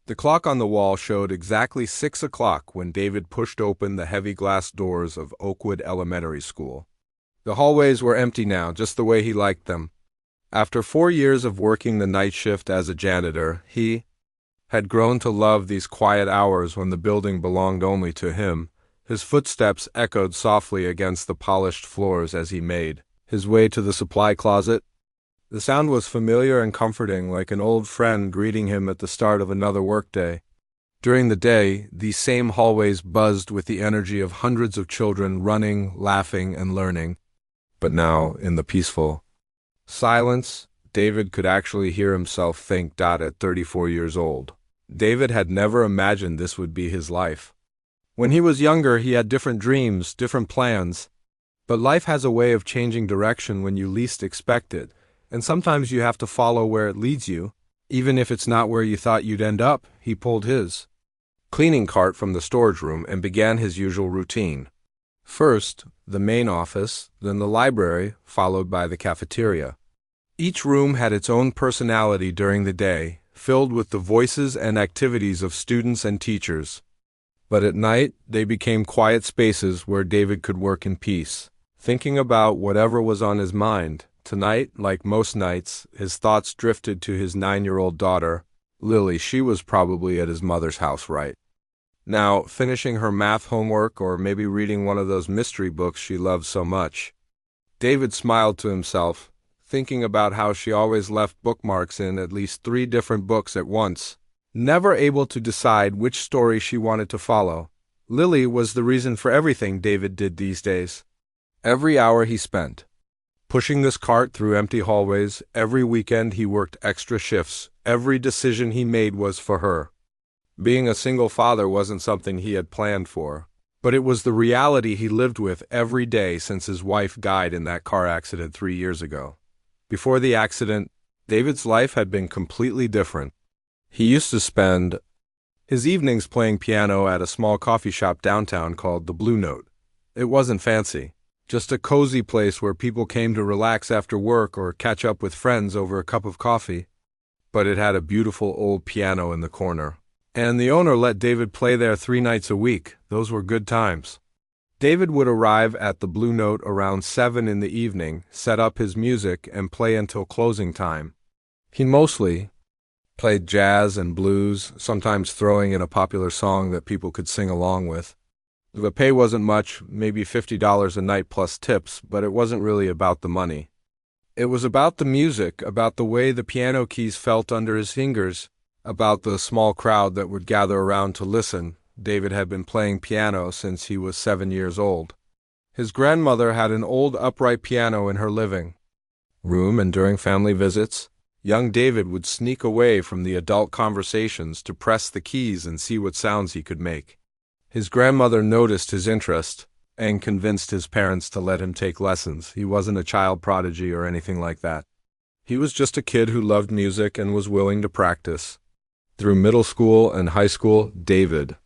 The clock on the wall showed exactly 6 o'clock when David pushed open the heavy glass doors of Oakwood Elementary School. The hallways were empty now, just the way he liked them. After 4 years of working the night shift as a janitor, he had grown to love these quiet hours when the building belonged only to him. His footsteps echoed softly against the polished floors as he made his way to the supply closet. The sound was familiar and comforting, like an old friend greeting him at the start of another workday. During the day, these same hallways buzzed with the energy of hundreds of children running, laughing, and learning. But now, in the peaceful silence, David could actually hear himself think. At 34 years old, David had never imagined this would be his life. When he was younger, he had different dreams, different plans. But life has a way of changing direction when you least expect it, and sometimes you have to follow where it leads you, even if it's not where you thought you'd end up. He pulled his cleaning cart from the storage room and began his usual routine. First, the main office, then the library, followed by the cafeteria. Each room had its own personality during the day, filled with the voices and activities of students and teachers. But at night, they became quiet spaces where David could work in peace, thinking about whatever was on his mind. Tonight, like most nights, his thoughts drifted to his 9-year-old daughter, Lily. She was probably at his mother's house right now, finishing her math homework or maybe reading one of those mystery books she loved so much. David smiled to himself, thinking about how she always left bookmarks in at least 3 different books at once, never able to decide which story she wanted to follow. Lily was the reason for everything David did these days. Every hour he spent pushing this cart through empty hallways, every weekend he worked extra shifts, every decision he made was for her. Being a single father wasn't something he had planned for, but it was the reality he lived with every day since his wife died in that car accident 3 years ago. Before the accident, David's life had been completely different. He used to spend his evenings playing piano at a small coffee shop downtown called the Blue Note. It wasn't fancy, just a cozy place where people came to relax after work or catch up with friends over a cup of coffee. But it had a beautiful old piano in the corner, and the owner let David play there 3 nights a week. Those were good times. David would arrive at the Blue Note around 7 in the evening, set up his music, and play until closing time. He mostly played jazz and blues, sometimes throwing in a popular song that people could sing along with. The pay wasn't much, maybe $50 a night plus tips, but it wasn't really about the money. It was about the music, about the way the piano keys felt under his fingers, about the small crowd that would gather around to listen. David had been playing piano since he was 7 years old. His grandmother had an old upright piano in her living room, and during family visits, young David would sneak away from the adult conversations to press the keys and see what sounds he could make. His grandmother noticed his interest and convinced his parents to let him take lessons. He wasn't a child prodigy or anything like that. He was just a kid who loved music and was willing to practice. Through middle school and high school, David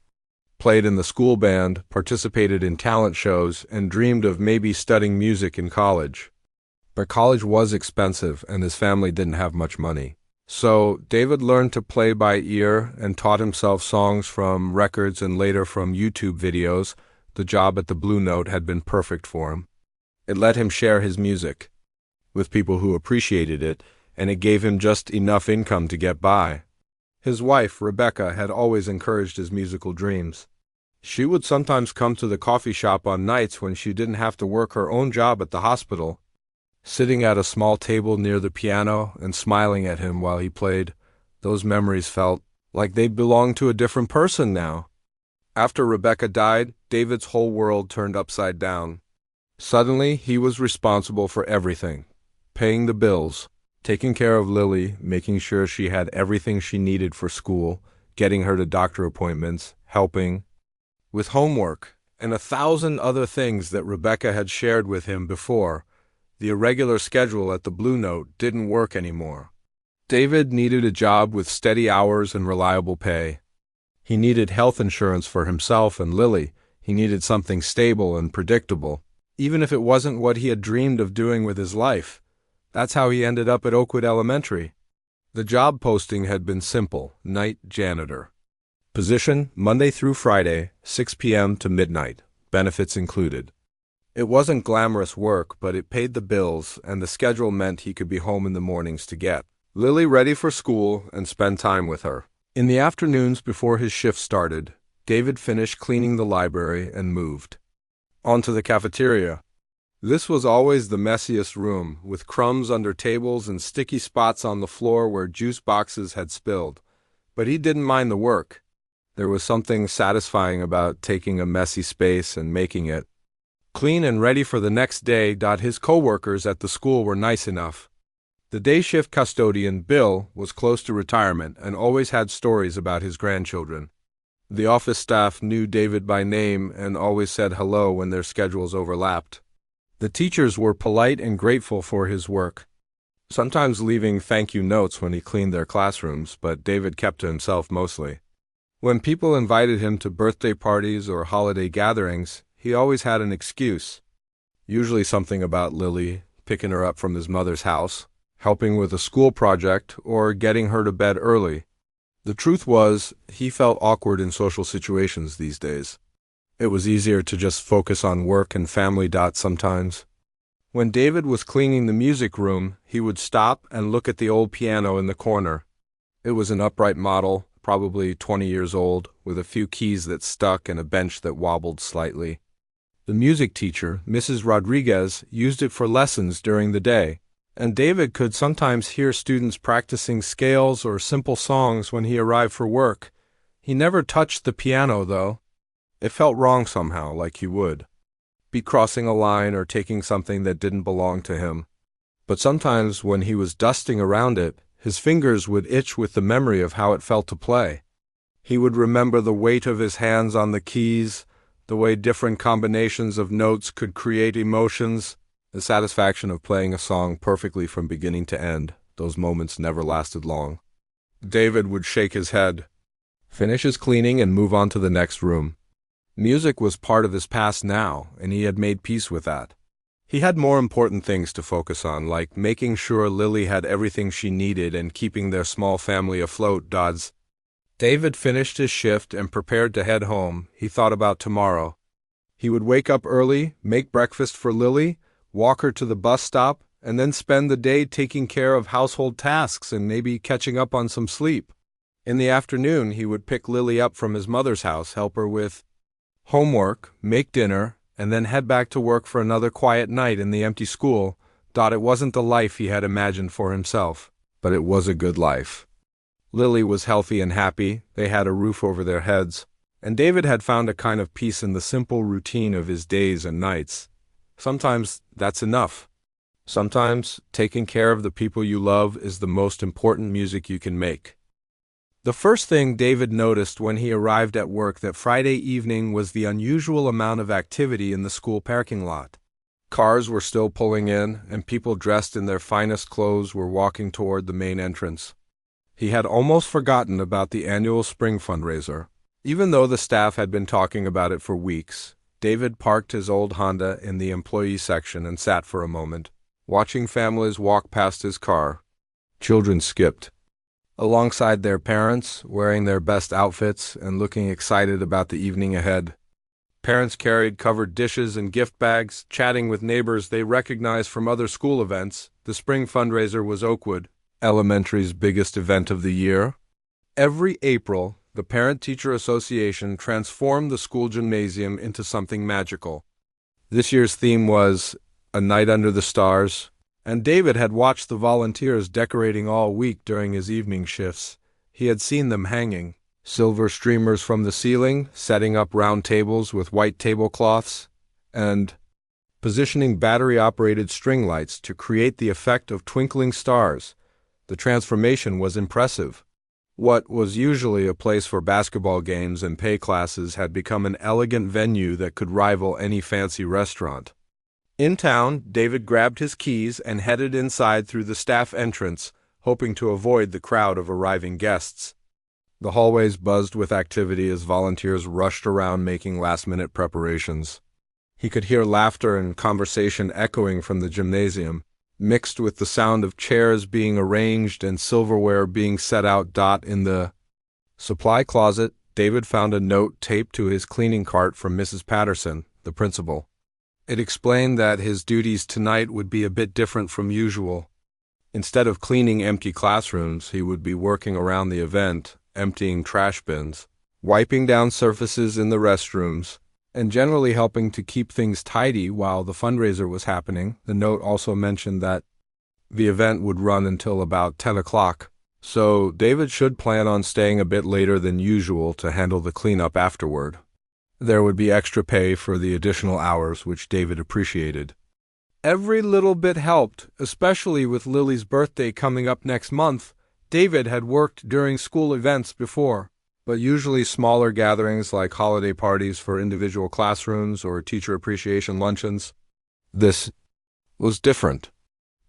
played in the school band, participated in talent shows, and dreamed of maybe studying music in college. But college was expensive, and his family didn't have much money. So David learned to play by ear and taught himself songs from records and later from YouTube videos. The job at the Blue Note had been perfect for him. It let him share his music with people who appreciated it, and it gave him just enough income to get by. His wife, Rebecca, had always encouraged his musical dreams. She would sometimes come to the coffee shop on nights when she didn't have to work her own job at the hospital, sitting at a small table near the piano and smiling at him while he played. Those memories felt like they belonged to a different person now. After Rebecca died, David's whole world turned upside down. Suddenly, he was responsible for everything: paying the bills, taking care of Lily, making sure she had everything she needed for school, getting her to doctor appointments, helping with homework, and 1,000 other things that Rebecca had shared with him before. The irregular schedule at the Blue Note didn't work anymore. David needed a job with steady hours and reliable pay. He needed health insurance for himself and Lily. He needed something stable and predictable, even if it wasn't what he had dreamed of doing with his life. That's how he ended up at Oakwood Elementary. The job posting had been simple: night janitor. Position, Monday through Friday, 6 p.m. to midnight, benefits included. It wasn't glamorous work, but it paid the bills, and the schedule meant he could be home in the mornings to get Lily ready for school and spend time with her. In the afternoons before his shift started, David finished cleaning the library and moved on to the cafeteria. This was always the messiest room, with crumbs under tables and sticky spots on the floor where juice boxes had spilled. But he didn't mind the work. There was something satisfying about taking a messy space and making it clean and ready for the next day. His co-workers at the school were nice enough. The day shift custodian, Bill, was close to retirement and always had stories about his grandchildren. The office staff knew David by name and always said hello when their schedules overlapped. The teachers were polite and grateful for his work, sometimes leaving thank you notes when he cleaned their classrooms, but David kept to himself mostly. When people invited him to birthday parties or holiday gatherings, he always had an excuse. Usually something about Lily, picking her up from his mother's house, helping with a school project, or getting her to bed early. The truth was, he felt awkward in social situations these days. It was easier to just focus on work and family. Sometimes. When David was cleaning the music room, he would stop and look at the old piano in the corner. It was an upright model, probably 20 years old, with a few keys that stuck and a bench that wobbled slightly. The music teacher, Mrs. Rodriguez, used it for lessons during the day, and David could sometimes hear students practicing scales or simple songs when he arrived for work. He never touched the piano, though. It felt wrong somehow, like he would be crossing a line or taking something that didn't belong to him. But sometimes when he was dusting around it, his fingers would itch with the memory of how it felt to play. He would remember the weight of his hands on the keys, the way different combinations of notes could create emotions. The satisfaction of playing a song perfectly from beginning to end. Those moments never lasted long. David would shake his head, finish his cleaning, and move on to the next room. Music was part of his past now, and he had made peace with that. He had more important things to focus on, like making sure Lily had everything she needed and keeping their small family afloat. David finished his shift and prepared to head home. He thought about tomorrow. He would wake up early, make breakfast for Lily, walk her to the bus stop, and then spend the day taking care of household tasks and maybe catching up on some sleep. In the afternoon, he would pick Lily up from his mother's house, help her with homework, make dinner, and then head back to work for another quiet night in the empty school. It wasn't the life he had imagined for himself, but it was a good life. Lily was healthy and happy, they had a roof over their heads, and David had found a kind of peace in the simple routine of his days and nights. Sometimes that's enough. Sometimes taking care of the people you love is the most important music you can make. The first thing David noticed when he arrived at work that Friday evening was the unusual amount of activity in the school parking lot. Cars were still pulling in, and people dressed in their finest clothes were walking toward the main entrance. He had almost forgotten about the annual spring fundraiser. Even though the staff had been talking about it for weeks, David parked his old Honda in the employee section and sat for a moment, watching families walk past his car. Children skipped alongside their parents, wearing their best outfits and looking excited about the evening ahead. Parents carried covered dishes and gift bags, chatting with neighbors they recognized from other school events. The spring fundraiser was Oakwood Elementary's biggest event of the year. Every April, the Parent-Teacher Association transformed the school gymnasium into something magical. This year's theme was A Night Under the Stars, and David had watched the volunteers decorating all week during his evening shifts. He had seen them hanging silver streamers from the ceiling, setting up round tables with white tablecloths, and positioning battery-operated string lights to create the effect of twinkling stars. The transformation was impressive. What was usually a place for basketball games and pay classes had become an elegant venue that could rival any fancy restaurant. In town, David grabbed his keys and headed inside through the staff entrance, hoping to avoid the crowd of arriving guests. The hallways buzzed with activity as volunteers rushed around making last-minute preparations. He could hear laughter and conversation echoing from the gymnasium. mixed with the sound of chairs being arranged and silverware being set out. In the supply closet, David found a note taped to his cleaning cart from Mrs. Patterson, the principal. It explained that his duties tonight would be a bit different from usual. Instead of cleaning empty classrooms, he would be working around the event, emptying trash bins, wiping down surfaces in the restrooms, and generally helping to keep things tidy while the fundraiser was happening. The note also mentioned that the event would run until about 10 o'clock, so David should plan on staying a bit later than usual to handle the cleanup afterward. There would be extra pay for the additional hours, which David appreciated. Every little bit helped, especially with Lily's birthday coming up next month. David had worked during school events before, but usually smaller gatherings like holiday parties for individual classrooms or teacher appreciation luncheons. This was different.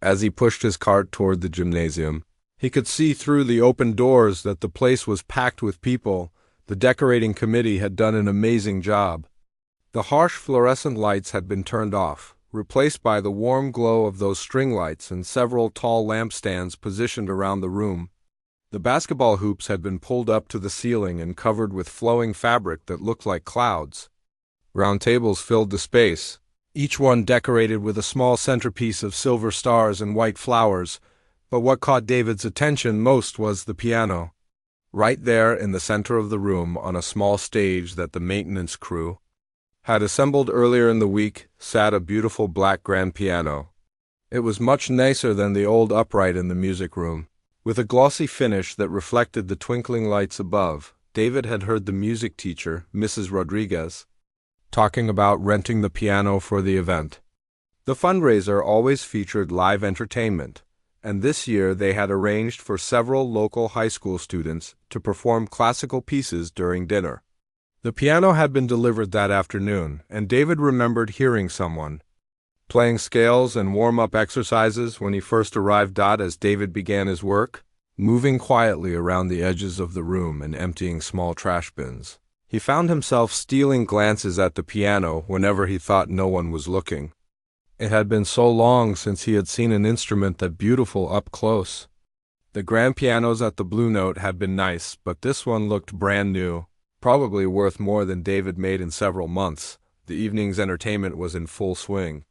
As he pushed his cart toward the gymnasium, he could see through the open doors that the place was packed with people. The decorating committee had done an amazing job. The harsh fluorescent lights had been turned off, replaced by the warm glow of those string lights and several tall lampstands positioned around the room. The basketball hoops had been pulled up to the ceiling and covered with flowing fabric that looked like clouds. Round tables filled the space, each one decorated with a small centerpiece of silver stars and white flowers, but what caught David's attention most was the piano. Right there in the center of the room, on a small stage that the maintenance crew had assembled earlier in the week, sat a beautiful black grand piano. It was much nicer than the old upright in the music room, with a glossy finish that reflected the twinkling lights above. David had heard the music teacher, Mrs. Rodriguez, talking about renting the piano for the event. The fundraiser always featured live entertainment, and this year they had arranged for several local high school students to perform classical pieces during dinner. The piano had been delivered that afternoon, and David remembered hearing someone playing scales and warm-up exercises when he first arrived. As David began his work, moving quietly around the edges of the room and emptying small trash bins, he found himself stealing glances at the piano whenever he thought no one was looking. It had been so long since he had seen an instrument that beautiful up close. The grand pianos at the Blue Note had been nice, but this one looked brand new, probably worth more than David made in several months. The evening's entertainment was in full swing.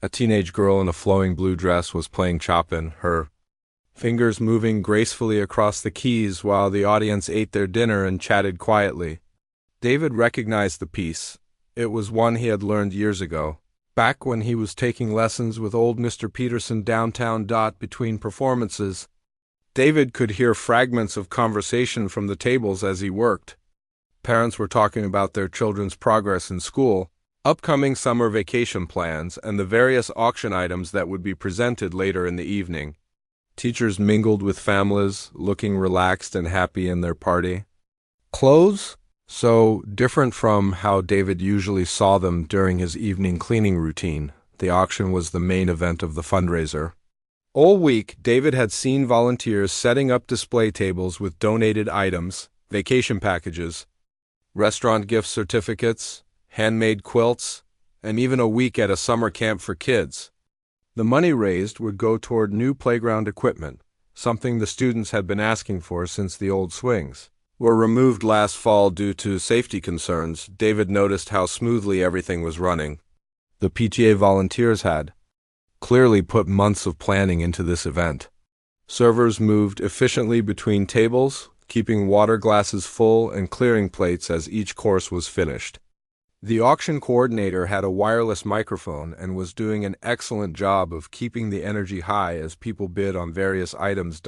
A teenage girl in a flowing blue dress was playing Chopin, her fingers moving gracefully across the keys while the audience ate their dinner and chatted quietly. David recognized the piece. It was one he had learned years ago, back when he was taking lessons with old Mr. Peterson downtown. Between performances, David could hear fragments of conversation from the tables as he worked. Parents were talking about their children's progress in school, upcoming summer vacation plans, and the various auction items that would be presented later in the evening. Teachers mingled with families, looking relaxed and happy in their party clothes, so different from how David usually saw them during his evening cleaning routine. The auction was the main event of the fundraiser. All week, David had seen volunteers setting up display tables with donated items, vacation packages, restaurant gift certificates, handmade quilts, and even a week at a summer camp for kids. The money raised would go toward new playground equipment, something the students had been asking for since the old swings were removed last fall due to safety concerns. David noticed how smoothly everything was running. The PTA volunteers had clearly put months of planning into this event. Servers moved efficiently between tables, keeping water glasses full and clearing plates as each course was finished. The auction coordinator had a wireless microphone and was doing an excellent job of keeping the energy high as people bid on various items.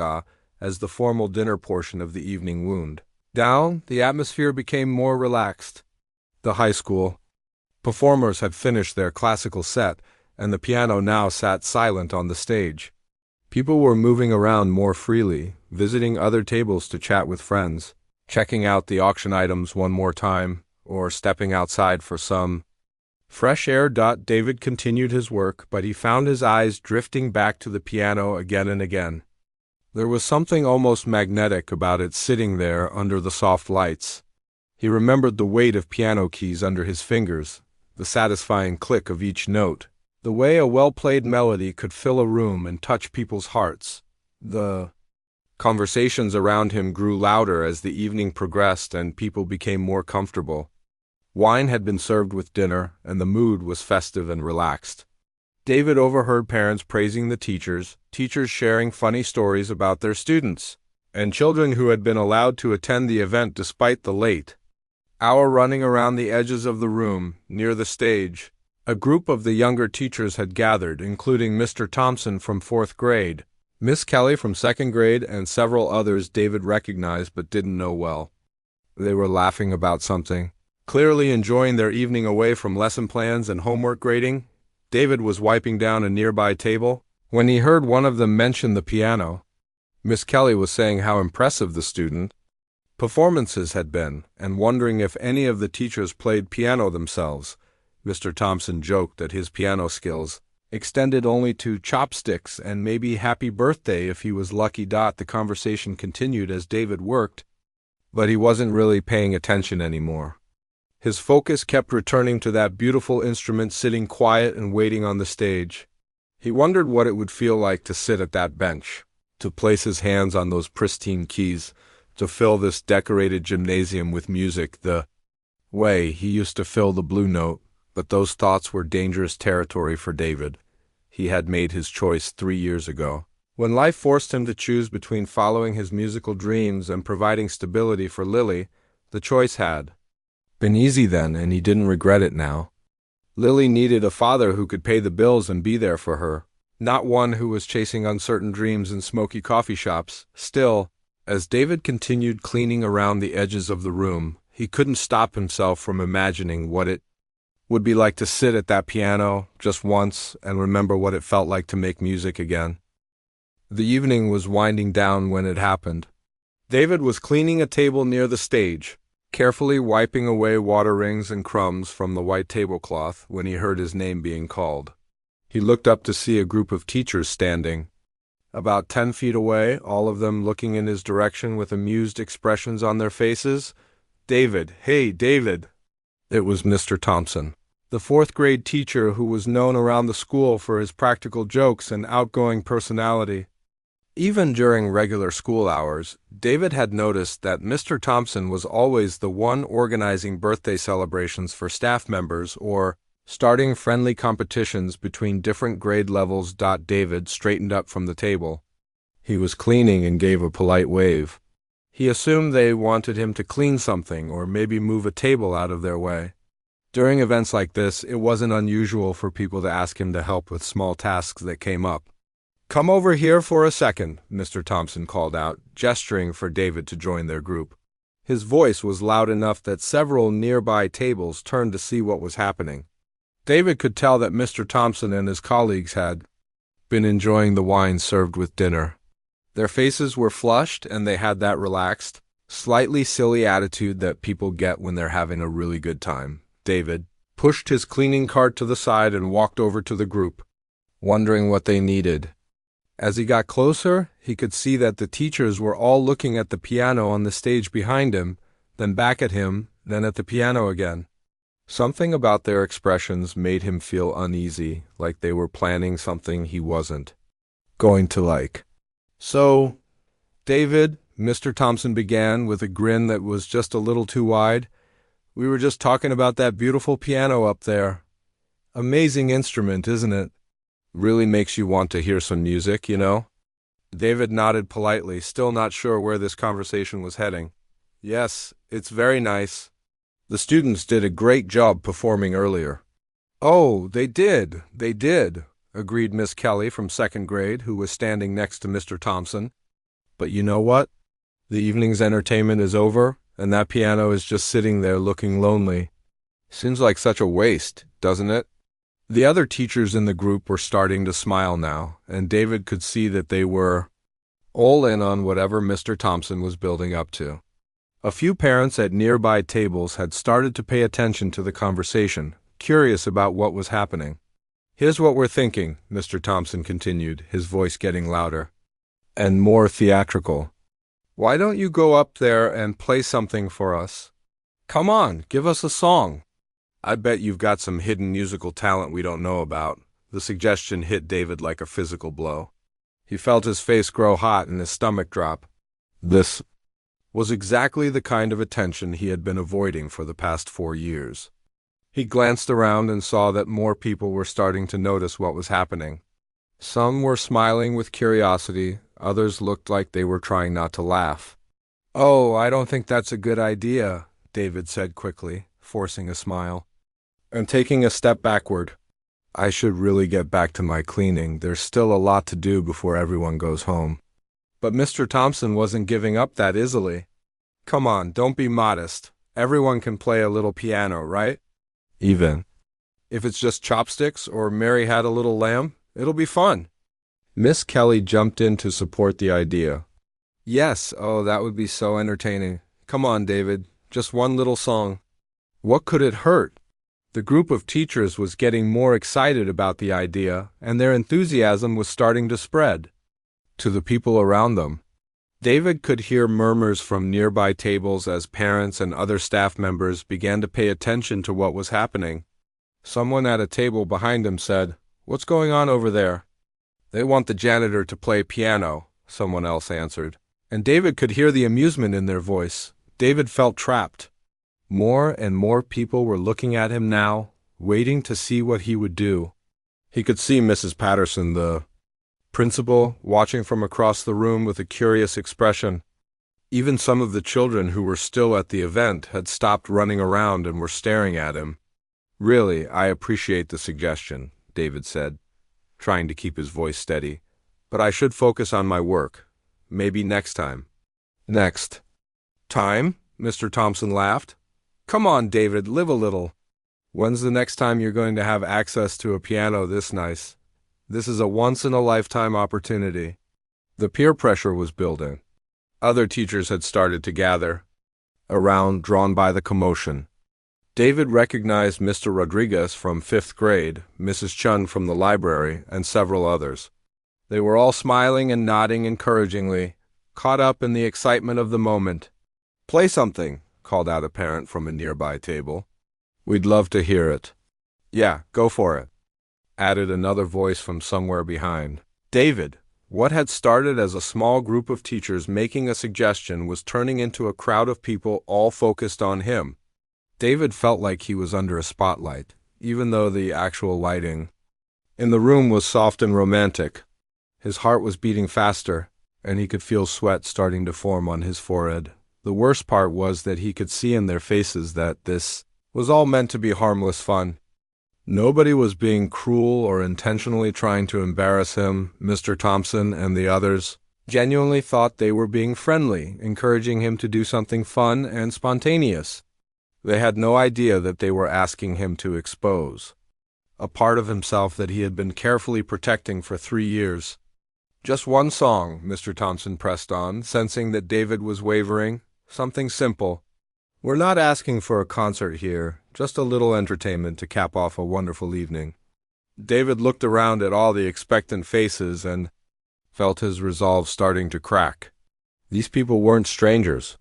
As the formal dinner portion of the evening wound down, the atmosphere became more relaxed. The high school performers had finished their classical set, and the piano now sat silent on the stage. People were moving around more freely, visiting other tables to chat with friends, checking out the auction items one more time, or stepping outside for some fresh air. David continued his work, but he found his eyes drifting back to the piano again and again. There was something almost magnetic about it sitting there under the soft lights. He remembered the weight of piano keys under his fingers, the satisfying click of each note. The way a well-played melody could fill a room and touch people's hearts. The conversations around him grew louder as the evening progressed and people became more comfortable. Wine had been served with dinner, and the mood was festive and relaxed. David overheard parents praising the teachers sharing funny stories about their students, and children who had been allowed to attend the event despite the late hour running around the edges of the room, near the stage. A group of the younger teachers had gathered, including Mr. Thompson from 4th grade, Miss Kelly from 2nd grade, and several others David recognized but didn't know well. They were laughing about something, clearly enjoying their evening away from lesson plans and homework grading. David was wiping down a nearby table when he heard one of them mention the piano. Miss Kelly was saying how impressive the student performances had been, and wondering if any of the teachers played piano themselves. Mr. Thompson joked that his piano skills extended only to chopsticks and maybe happy birthday if he was lucky. The conversation continued as David worked, but he wasn't really paying attention anymore. His focus kept returning to that beautiful instrument sitting quiet and waiting on the stage. He wondered what it would feel like to sit at that bench, to place his hands on those pristine keys, to fill this decorated gymnasium with music the way he used to fill the Blue Note. But those thoughts were dangerous territory for David. He had made his choice 3 years ago. When life forced him to choose between following his musical dreams and providing stability for Lily, the choice had been easy then, and he didn't regret it now. Lily needed a father who could pay the bills and be there for her, not one who was chasing uncertain dreams in smoky coffee shops. Still, as David continued cleaning around the edges of the room, he couldn't stop himself from imagining what it would be like to sit at that piano just once and remember what it felt like to make music again. The evening was winding down when it happened. David was cleaning a table near the stage, carefully wiping away water rings and crumbs from the white tablecloth when he heard his name being called. He looked up to see a group of teachers standing about 10 feet away, all of them looking in his direction with amused expressions on their faces. "David, hey, David!" It was Mr. Thompson, the 4th grade teacher who was known around the school for his practical jokes and outgoing personality. Even during regular school hours, David had noticed that Mr. Thompson was always the one organizing birthday celebrations for staff members or starting friendly competitions between different grade levels. David straightened up from the table. He was cleaning and gave a polite wave. He assumed they wanted him to clean something or maybe move a table out of their way. During events like this, it wasn't unusual for people to ask him to help with small tasks that came up. "Come over here for a second," Mr. Thompson called out, gesturing for David to join their group. His voice was loud enough that several nearby tables turned to see what was happening. David could tell that Mr. Thompson and his colleagues had been enjoying the wine served with dinner. Their faces were flushed, and they had that relaxed, slightly silly attitude that people get when they're having a really good time. David pushed his cleaning cart to the side and walked over to the group, wondering what they needed. As he got closer, he could see that the teachers were all looking at the piano on the stage behind him, then back at him, then at the piano again. Something about their expressions made him feel uneasy, like they were planning something he wasn't going to like. "So, David," Mr. Thompson began with a grin that was just a little too wide, "we were just talking about that beautiful piano up there. Amazing instrument, isn't it? Really makes you want to hear some music, you know?" David nodded politely, still not sure where this conversation was heading. "Yes, it's very nice. The students did a great job performing earlier." "Oh, they did, agreed Miss Kelly from 2nd grade, who was standing next to Mr. Thompson. "But you know what? The evening's entertainment is over, and that piano is just sitting there looking lonely. Seems like such a waste, doesn't it?" The other teachers in the group were starting to smile now, and David could see that they were all in on whatever Mr. Thompson was building up to. A few parents at nearby tables had started to pay attention to the conversation, curious about what was happening. "Here's what we're thinking," Mr. Thompson continued, his voice getting louder and more theatrical. "Why don't you go up there and play something for us? Come on, give us a song. I bet you've got some hidden musical talent we don't know about. The suggestion hit David like a physical blow. He felt his face grow hot and his stomach drop. This was exactly the kind of attention he had been avoiding for the past 4 years. He glanced around and saw that more people were starting to notice what was happening. Some were smiling with curiosity, others looked like they were trying not to laugh. "Oh, I don't think that's a good idea," David said quickly, forcing a smile. And taking a step backward, "I should really get back to my cleaning. There's still a lot to do before everyone goes home." But Mr. Thompson wasn't giving up that easily. "Come on, don't be modest. Everyone can play a little piano, right? Even if it's just chopsticks or Mary Had a Little Lamb, it'll be fun." Miss Kelly jumped in to support the idea. "Yes, oh, that would be so entertaining. Come on, David, just one little song. What could it hurt?" The group of teachers was getting more excited about the idea, and their enthusiasm was starting to spread to the people around them. David could hear murmurs from nearby tables as parents and other staff members began to pay attention to what was happening. Someone at a table behind him said, "What's going on over there?" "They want the janitor to play piano," someone else answered. And David could hear the amusement in their voice. David felt trapped. More and more people were looking at him now, waiting to see what he would do. He could see Mrs. Patterson, the principal, watching from across the room with a curious expression. Even some of the children who were still at the event had stopped running around and were staring at him. "Really, I appreciate the suggestion," David said, trying to keep his voice steady. "But I should focus on my work. Maybe next time." "Next time?" Mr. Thompson laughed. "Come on, David, live a little. When's the next time you're going to have access to a piano this nice? This is a once-in-a-lifetime opportunity." The peer pressure was building. Other teachers had started to gather around, drawn by the commotion. David recognized Mr. Rodriguez from 5th grade, Mrs. Chun from the library, and several others. They were all smiling and nodding encouragingly, caught up in the excitement of the moment. "Play something," called out a parent from a nearby table. "We'd love to hear it." "Yeah, go for it," added another voice from somewhere behind. David, what had started as a small group of teachers making a suggestion, was turning into a crowd of people all focused on him. David felt like he was under a spotlight, even though the actual lighting in the room was soft and romantic. His heart was beating faster, and he could feel sweat starting to form on his forehead. The worst part was that he could see in their faces that this was all meant to be harmless fun. Nobody was being cruel or intentionally trying to embarrass him. Mr. Thompson and the others genuinely thought they were being friendly, encouraging him to do something fun and spontaneous. They had no idea that they were asking him to expose a part of himself that he had been carefully protecting for 3 years. "Just one song," Mr. Thompson pressed on, sensing that David was wavering. "Something simple. We're not asking for a concert here, just a little entertainment to cap off a wonderful evening." David looked around at all the expectant faces and felt his resolve starting to crack. These people weren't strangers.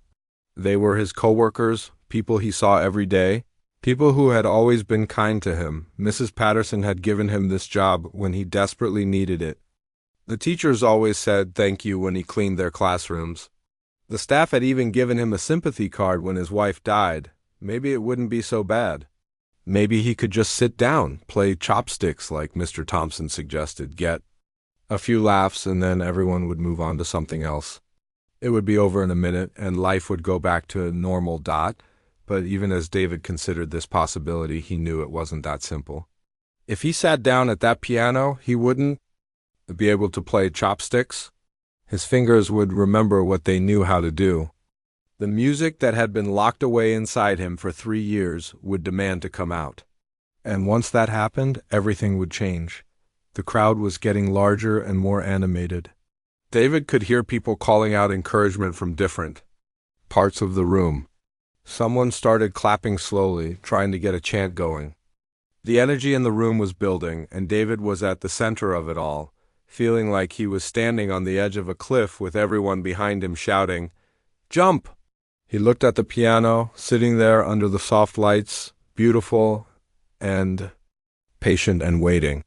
They were his coworkers, people he saw every day, people who had always been kind to him. Mrs. Patterson had given him this job when he desperately needed it. The teachers always said thank you when he cleaned their classrooms. The staff had even given him a sympathy card when his wife died. Maybe it wouldn't be so bad. Maybe he could just sit down, play chopsticks like Mr. Thompson suggested, get a few laughs, and then everyone would move on to something else. It would be over in a minute, and life would go back to a normal dot. But even as David considered this possibility, he knew it wasn't that simple. If he sat down at that piano, he wouldn't be able to play chopsticks. His fingers would remember what they knew how to do. The music that had been locked away inside him for 3 years would demand to come out. And once that happened, everything would change. The crowd was getting larger and more animated. David could hear people calling out encouragement from different parts of the room. Someone started clapping slowly, trying to get a chant going. The energy in the room was building, and David was at the center of it all, feeling like he was standing on the edge of a cliff with everyone behind him shouting, "Jump!" He looked at the piano, sitting there under the soft lights, beautiful and patient and waiting.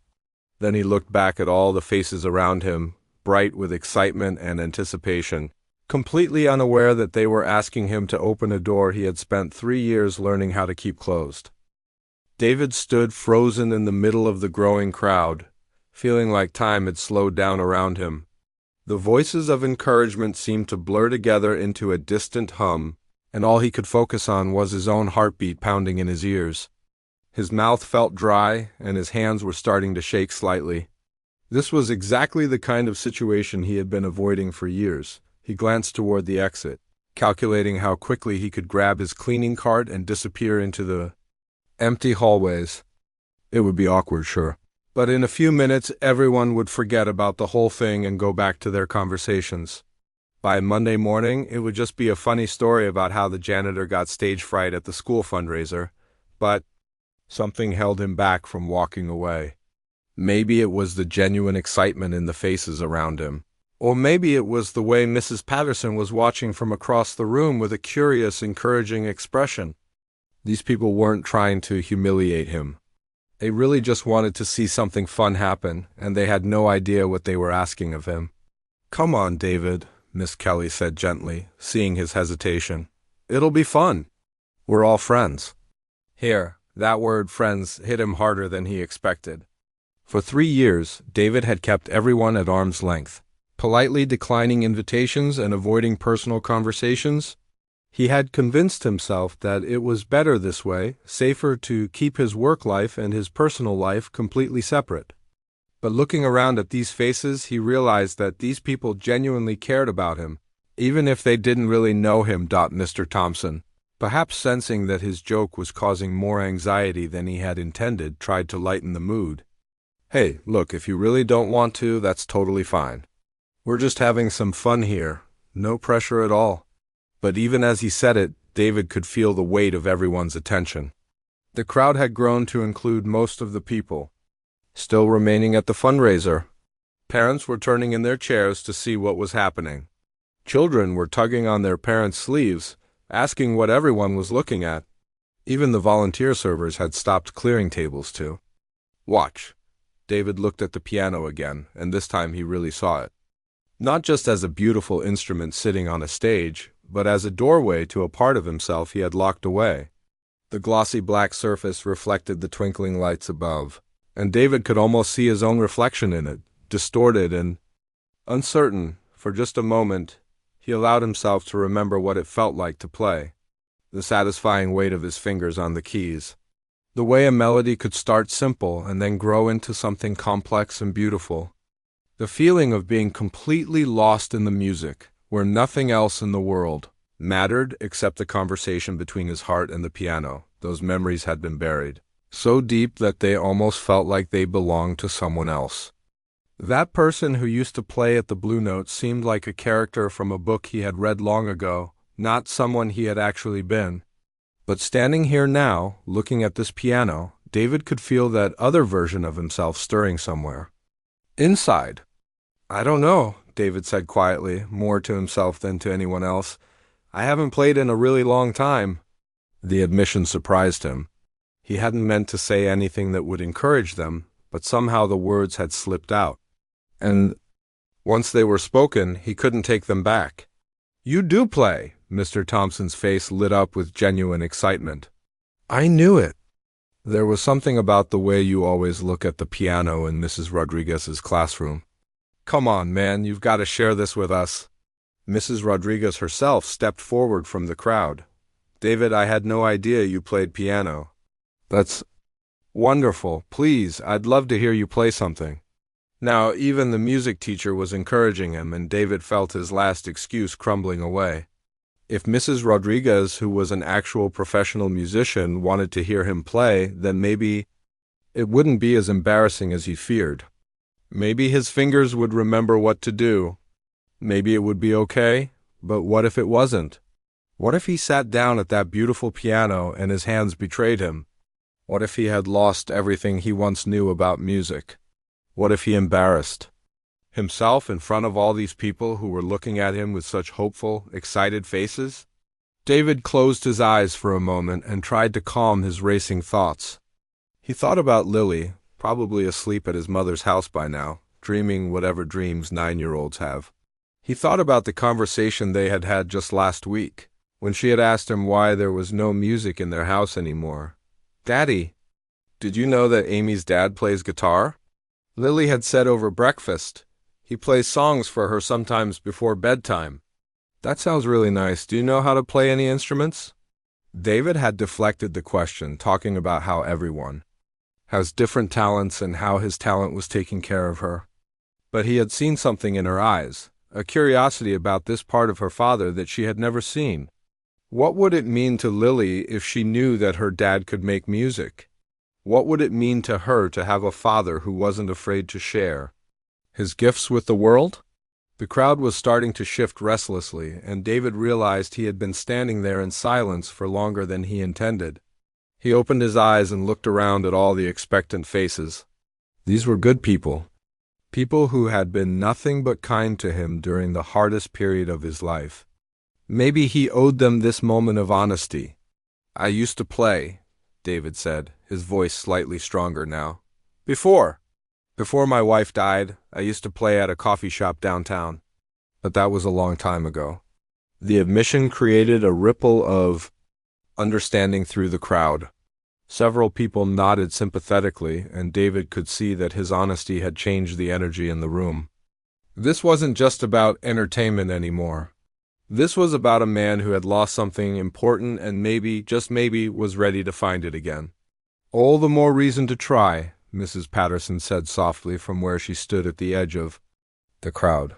Then he looked back at all the faces around him, bright with excitement and anticipation, completely unaware that they were asking him to open a door he had spent 3 years learning how to keep closed. David stood frozen in the middle of the growing crowd, feeling like time had slowed down around him. The voices of encouragement seemed to blur together into a distant hum, and all he could focus on was his own heartbeat pounding in his ears. His mouth felt dry, and his hands were starting to shake slightly. This was exactly the kind of situation he had been avoiding for years. He glanced toward the exit, calculating how quickly he could grab his cleaning cart and disappear into the empty hallways. It would be awkward, sure. But in a few minutes, everyone would forget about the whole thing and go back to their conversations. By Monday morning, it would just be a funny story about how the janitor got stage fright at the school fundraiser, but something held him back from walking away. Maybe it was the genuine excitement in the faces around him. Or maybe it was the way Mrs. Patterson was watching from across the room with a curious, encouraging expression. These people weren't trying to humiliate him. They really just wanted to see something fun happen, and they had no idea what they were asking of him. "Come on, David," Miss Kelly said gently, seeing his hesitation. "It'll be fun. We're all friends." Here, that word friends hit him harder than he expected. For 3 years, David had kept everyone at arm's length, politely declining invitations and avoiding personal conversations. He had convinced himself that it was better this way, safer to keep his work life and his personal life completely separate. But looking around at these faces, he realized that these people genuinely cared about him, even if they didn't really know him. Mr. Thompson, perhaps sensing that his joke was causing more anxiety than he had intended, tried to lighten the mood. "Hey, look, if you really don't want to, that's totally fine. We're just having some fun here. No pressure at all." But even as he said it, David could feel the weight of everyone's attention. The crowd had grown to include most of the people still remaining at the fundraiser. Parents were turning in their chairs to see what was happening. Children were tugging on their parents' sleeves, asking what everyone was looking at. Even the volunteer servers had stopped clearing tables too. "Watch." David looked at the piano again, and this time he really saw it. Not just as a beautiful instrument sitting on a stage, but as a doorway to a part of himself he had locked away. The glossy black surface reflected the twinkling lights above, and David could almost see his own reflection in it, distorted and uncertain. For just a moment, he allowed himself to remember what it felt like to play, the satisfying weight of his fingers on the keys, the way a melody could start simple and then grow into something complex and beautiful, the feeling of being completely lost in the music, where nothing else in the world mattered except the conversation between his heart and the piano. Those memories had been buried so deep that they almost felt like they belonged to someone else. That person who used to play at the Blue Note seemed like a character from a book he had read long ago, not someone he had actually been. But standing here now, looking at this piano, David could feel that other version of himself stirring somewhere. Inside. "I don't know," David said quietly, more to himself than to anyone else. "I haven't played in a really long time." The admission surprised him. He hadn't meant to say anything that would encourage them, but somehow the words had slipped out. And once they were spoken, he couldn't take them back. "You do play!" Mr. Thompson's face lit up with genuine excitement. "I knew it." "There was something about the way you always look at the piano in Mrs. Rodriguez's classroom. Come on, man, you've got to share this with us." Mrs. Rodriguez herself stepped forward from the crowd. "David, I had no idea you played piano." "That's wonderful. Please, I'd love to hear you play something." Now, even the music teacher was encouraging him, and David felt his last excuse crumbling away. If Mrs. Rodriguez, who was an actual professional musician, wanted to hear him play, then maybe it wouldn't be as embarrassing as he feared. Maybe his fingers would remember what to do. Maybe it would be okay, but what if it wasn't? What if he sat down at that beautiful piano and his hands betrayed him? What if he had lost everything he once knew about music? What if he embarrassed himself in front of all these people who were looking at him with such hopeful, excited faces? David closed his eyes for a moment and tried to calm his racing thoughts. He thought about Lily, probably asleep at his mother's house by now, dreaming whatever dreams 9-year-olds have. He thought about the conversation they had had just last week, when she had asked him why there was no music in their house anymore. "Daddy, did you know that Amy's dad plays guitar?" Lily had said over breakfast. "He plays songs for her sometimes before bedtime." "That sounds really nice. Do you know how to play any instruments?" David had deflected the question, talking about how everyone has different talents and how his talent was taking care of her. But he had seen something in her eyes, a curiosity about this part of her father that she had never seen. What would it mean to Lily if she knew that her dad could make music? What would it mean to her to have a father who wasn't afraid to share his gifts with the world? The crowd was starting to shift restlessly, and David realized he had been standing there in silence for longer than he intended. He opened his eyes and looked around at all the expectant faces. These were good people. People who had been nothing but kind to him during the hardest period of his life. Maybe he owed them this moment of honesty. "I used to play," David said, his voice slightly stronger now. Before my wife died, I used to play at a coffee shop downtown. But that was a long time ago." The admission created a ripple of understanding through the crowd. Several people nodded sympathetically, and David could see that his honesty had changed the energy in the room. This wasn't just about entertainment anymore. This was about a man who had lost something important and maybe, just maybe, was ready to find it again. "All the more reason to try," Mrs. Patterson said softly from where she stood at the edge of the crowd.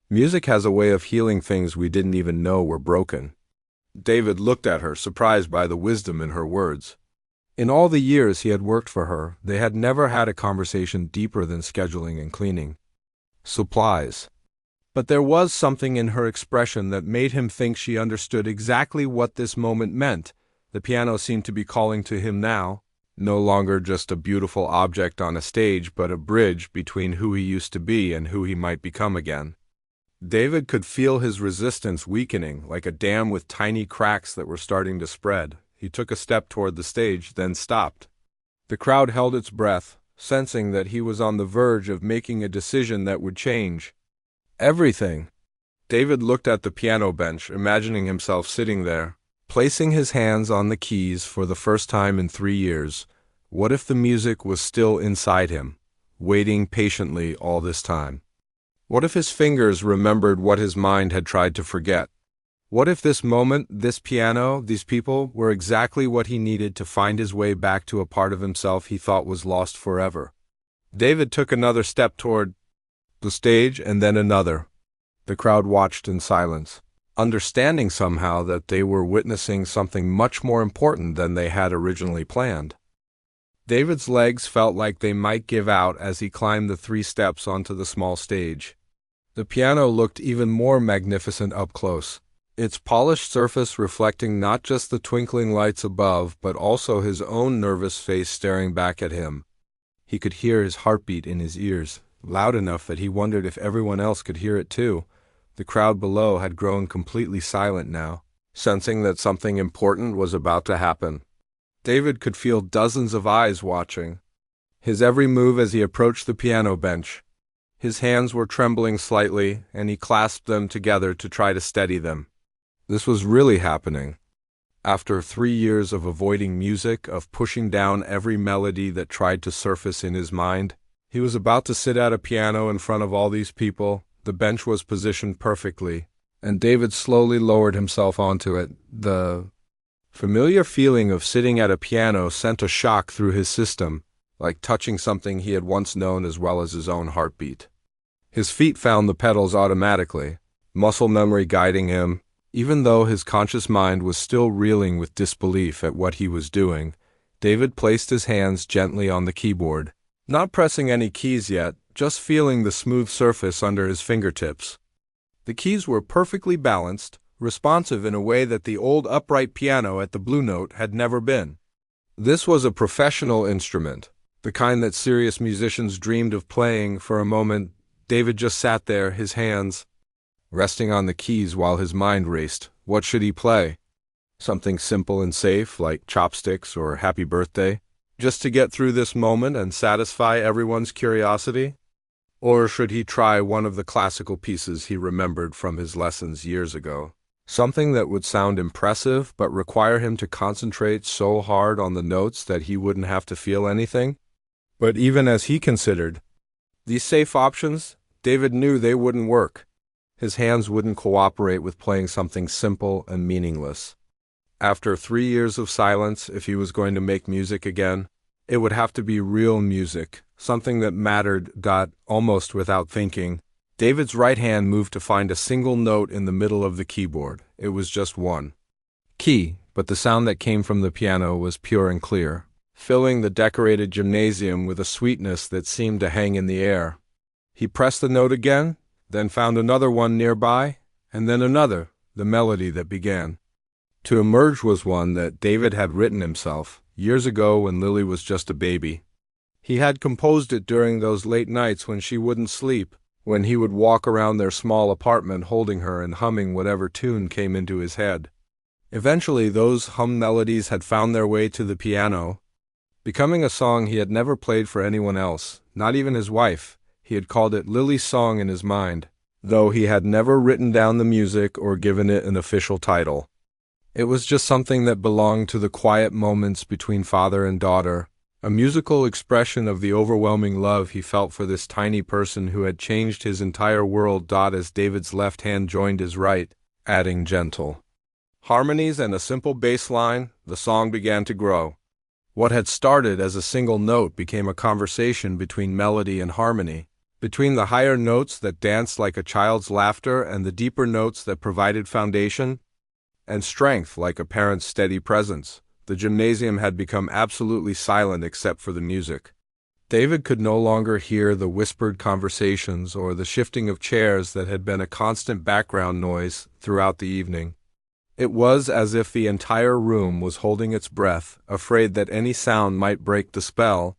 "Music has a way of healing things we didn't even know were broken." David looked at her, surprised by the wisdom in her words. In all the years he had worked for her, they had never had a conversation deeper than scheduling and cleaning supplies. But there was something in her expression that made him think she understood exactly what this moment meant. The piano seemed to be calling to him now, no longer just a beautiful object on a stage, but a bridge between who he used to be and who he might become again. David could feel his resistance weakening, like a dam with tiny cracks that were starting to spread. He took a step toward the stage, then stopped. The crowd held its breath, sensing that he was on the verge of making a decision that would change everything. David looked at the piano bench, imagining himself sitting there, placing his hands on the keys for the first time in 3 years. What if the music was still inside him, waiting patiently all this time? What if his fingers remembered what his mind had tried to forget? What if this moment, this piano, these people were exactly what he needed to find his way back to a part of himself he thought was lost forever? David took another step toward the stage and then another. The crowd watched in silence, understanding somehow that they were witnessing something much more important than they had originally planned. David's legs felt like they might give out as he climbed the 3 steps onto the small stage. The piano looked even more magnificent up close, its polished surface reflecting not just the twinkling lights above, but also his own nervous face staring back at him. He could hear his heartbeat in his ears, loud enough that he wondered if everyone else could hear it too. The crowd below had grown completely silent now, sensing that something important was about to happen. David could feel dozens of eyes watching his every move as he approached the piano bench. His hands were trembling slightly, and he clasped them together to try to steady them. This was really happening. After 3 years of avoiding music, of pushing down every melody that tried to surface in his mind, he was about to sit at a piano in front of all these people. The bench was positioned perfectly, and David slowly lowered himself onto it. The familiar feeling of sitting at a piano sent a shock through his system, like touching something he had once known as well as his own heartbeat. His feet found the pedals automatically, muscle memory guiding him. Even though his conscious mind was still reeling with disbelief at what he was doing, David placed his hands gently on the keyboard, not pressing any keys yet, just feeling the smooth surface under his fingertips. The keys were perfectly balanced, responsive in a way that the old upright piano at the Blue Note had never been. This was a professional instrument, the kind that serious musicians dreamed of playing. For a moment, David just sat there, his hands resting on the keys while his mind raced. What should he play? Something simple and safe, like Chopsticks or Happy Birthday? just to get through this moment and satisfy everyone's curiosity? Or should he try one of the classical pieces he remembered from his lessons years ago? Something that would sound impressive but require him to concentrate so hard on the notes that he wouldn't have to feel anything? But even as he considered these safe options, David knew they wouldn't work. His hands wouldn't cooperate with playing something simple and meaningless. After 3 years of silence, if he was going to make music again, it would have to be real music, something that mattered. Almost without thinking, David's right hand moved to find a single note in the middle of the keyboard. It was just one key, but the sound that came from the piano was pure and clear, filling the decorated gymnasium with a sweetness that seemed to hang in the air. He pressed the note again, then found another one nearby, and then another, the melody that began to emerge was one that David had written himself, years ago when Lily was just a baby. He had composed it during those late nights when she wouldn't sleep, when he would walk around their small apartment holding her and humming whatever tune came into his head. Eventually those hum melodies had found their way to the piano, becoming a song he had never played for anyone else, not even his wife. He had called it Lily's Song in his mind, though he had never written down the music or given it an official title. It was just something that belonged to the quiet moments between father and daughter, a musical expression of the overwhelming love he felt for this tiny person who had changed his entire world. As David's left hand joined his right, adding gentle harmonies and a simple bass line, the song began to grow. What had started as a single note became a conversation between melody and harmony, between the higher notes that danced like a child's laughter and the deeper notes that provided foundation and strength like a parent's steady presence. The gymnasium had become absolutely silent except for the music. David could no longer hear the whispered conversations or the shifting of chairs that had been a constant background noise throughout the evening. It was as if the entire room was holding its breath, afraid that any sound might break the spell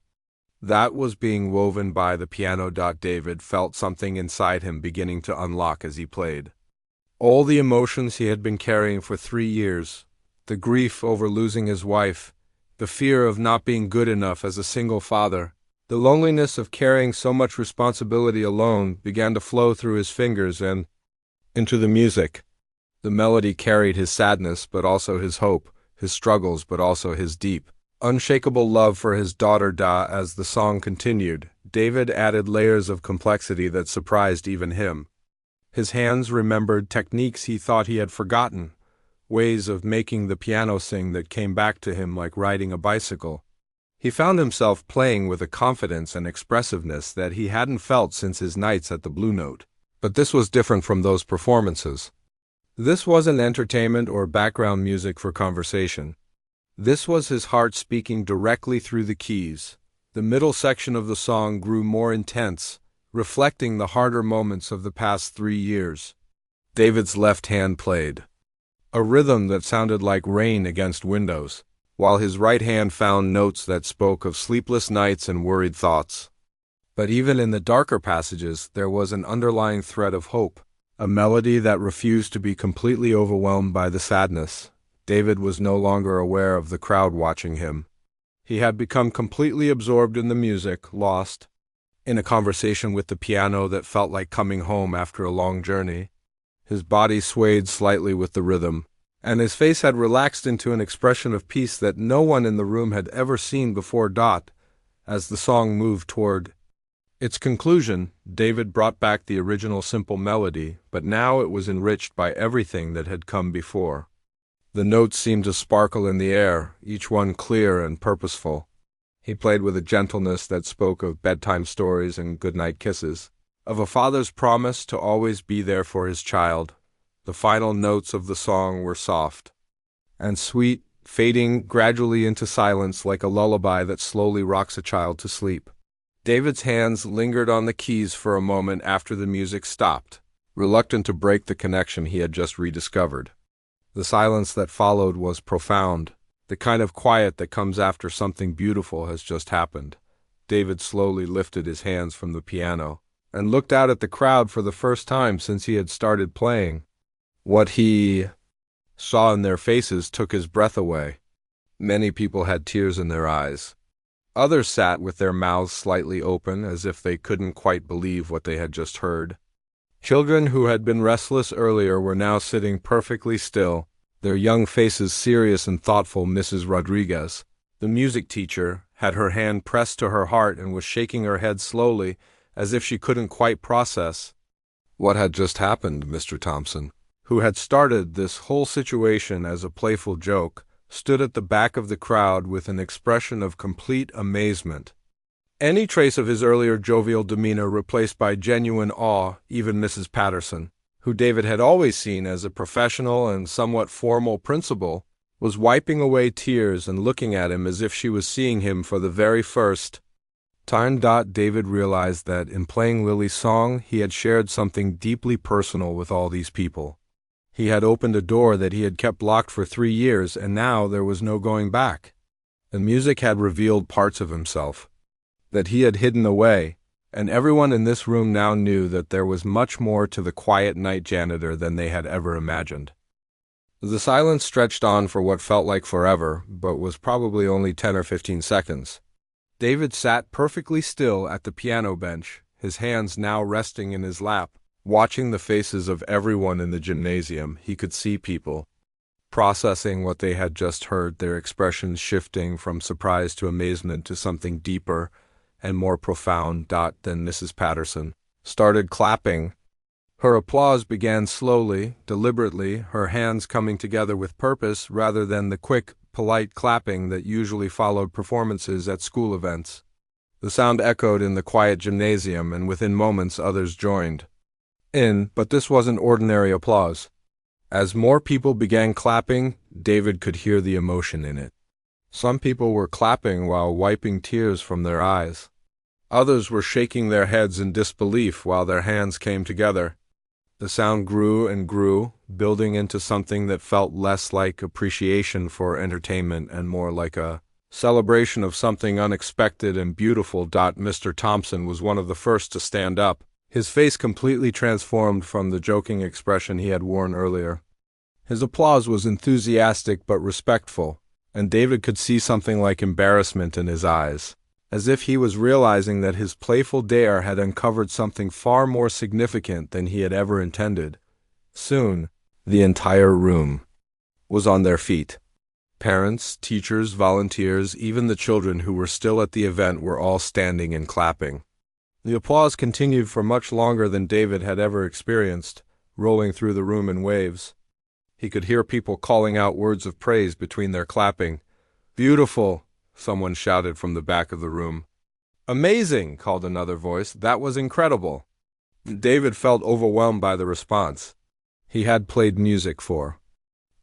that was being woven by the piano. David felt something inside him beginning to unlock as he played. All the emotions he had been carrying for 3 years, the grief over losing his wife, the fear of not being good enough as a single father, the loneliness of carrying so much responsibility alone, began to flow through his fingers and into the music. The melody carried his sadness, but also his hope, his struggles, but also his deep, unshakable love for his daughter. As the song continued, David added layers of complexity that surprised even him. His hands remembered techniques he thought he had forgotten, ways of making the piano sing that came back to him like riding a bicycle. He found himself playing with a confidence and expressiveness that he hadn't felt since his nights at the Blue Note. But this was different from those performances. This wasn't entertainment or background music for conversation. This was his heart speaking directly through the keys. The middle section of the song grew more intense, reflecting the harder moments of the past 3 years. David's left hand played a rhythm that sounded like rain against windows, while his right hand found notes that spoke of sleepless nights and worried thoughts. But even in the darker passages, there was an underlying thread of hope, a melody that refused to be completely overwhelmed by the sadness. David was no longer aware of the crowd watching him. He had become completely absorbed in the music, lost in a conversation with the piano that felt like coming home after a long journey. His body swayed slightly with the rhythm, and his face had relaxed into an expression of peace that no one in the room had ever seen before. As the song moved toward its conclusion, David brought back the original simple melody, but now it was enriched by everything that had come before. The notes seemed to sparkle in the air, each one clear and purposeful. He played with a gentleness that spoke of bedtime stories and goodnight kisses, of a father's promise to always be there for his child. The final notes of the song were soft and sweet, fading gradually into silence like a lullaby that slowly rocks a child to sleep. David's hands lingered on the keys for a moment after the music stopped, reluctant to break the connection he had just rediscovered. The silence that followed was profound, the kind of quiet that comes after something beautiful has just happened. David slowly lifted his hands from the piano and looked out at the crowd for the first time since he had started playing. What he saw in their faces took his breath away. Many people had tears in their eyes. Others sat with their mouths slightly open as if they couldn't quite believe what they had just heard. Children who had been restless earlier were now sitting perfectly still, their young faces serious and thoughtful. Mrs. Rodriguez, the music teacher, had her hand pressed to her heart and was shaking her head slowly, as if she couldn't quite process what had just happened. Mr. Thompson, who had started this whole situation as a playful joke, stood at the back of the crowd with an expression of complete amazement. Any trace of his earlier jovial demeanor replaced by genuine awe. Even Mrs. Patterson, who David had always seen as a professional and somewhat formal principal, was wiping away tears and looking at him as if she was seeing him for the very first time. David realized that in playing Lily's song, he had shared something deeply personal with all these people. He had opened a door that he had kept locked for 3 years, and now there was no going back. The music had revealed parts of himself that he had hidden away, and everyone in this room now knew that there was much more to the quiet night janitor than they had ever imagined. The silence stretched on for what felt like forever, but was probably only 10 or 15 seconds. David sat perfectly still at the piano bench, his hands now resting in his lap, watching the faces of everyone in the gymnasium. He could see people processing what they had just heard, their expressions shifting from surprise to amazement to something deeper and more profound. Then Mrs. Patterson started clapping. Her applause began slowly, deliberately, her hands coming together with purpose rather than the quick, polite clapping that usually followed performances at school events. The sound echoed in the quiet gymnasium, and within moments others joined in, but this wasn't ordinary applause. As more people began clapping, David could hear the emotion in it. Some people were clapping while wiping tears from their eyes. Others were shaking their heads in disbelief while their hands came together. The sound grew and grew, building into something that felt less like appreciation for entertainment and more like a celebration of something unexpected and beautiful. Mr. Thompson was one of the first to stand up, his face completely transformed from the joking expression he had worn earlier. His applause was enthusiastic but respectful, and David could see something like embarrassment in his eyes, as if he was realizing that his playful dare had uncovered something far more significant than he had ever intended. Soon, the entire room was on their feet. Parents, teachers, volunteers, even the children who were still at the event were all standing and clapping. The applause continued for much longer than David had ever experienced, rolling through the room in waves. He could hear people calling out words of praise between their clapping. "Beautiful," someone shouted from the back of the room. "Amazing," called another voice. "That was incredible." David felt overwhelmed by the response. He had played music for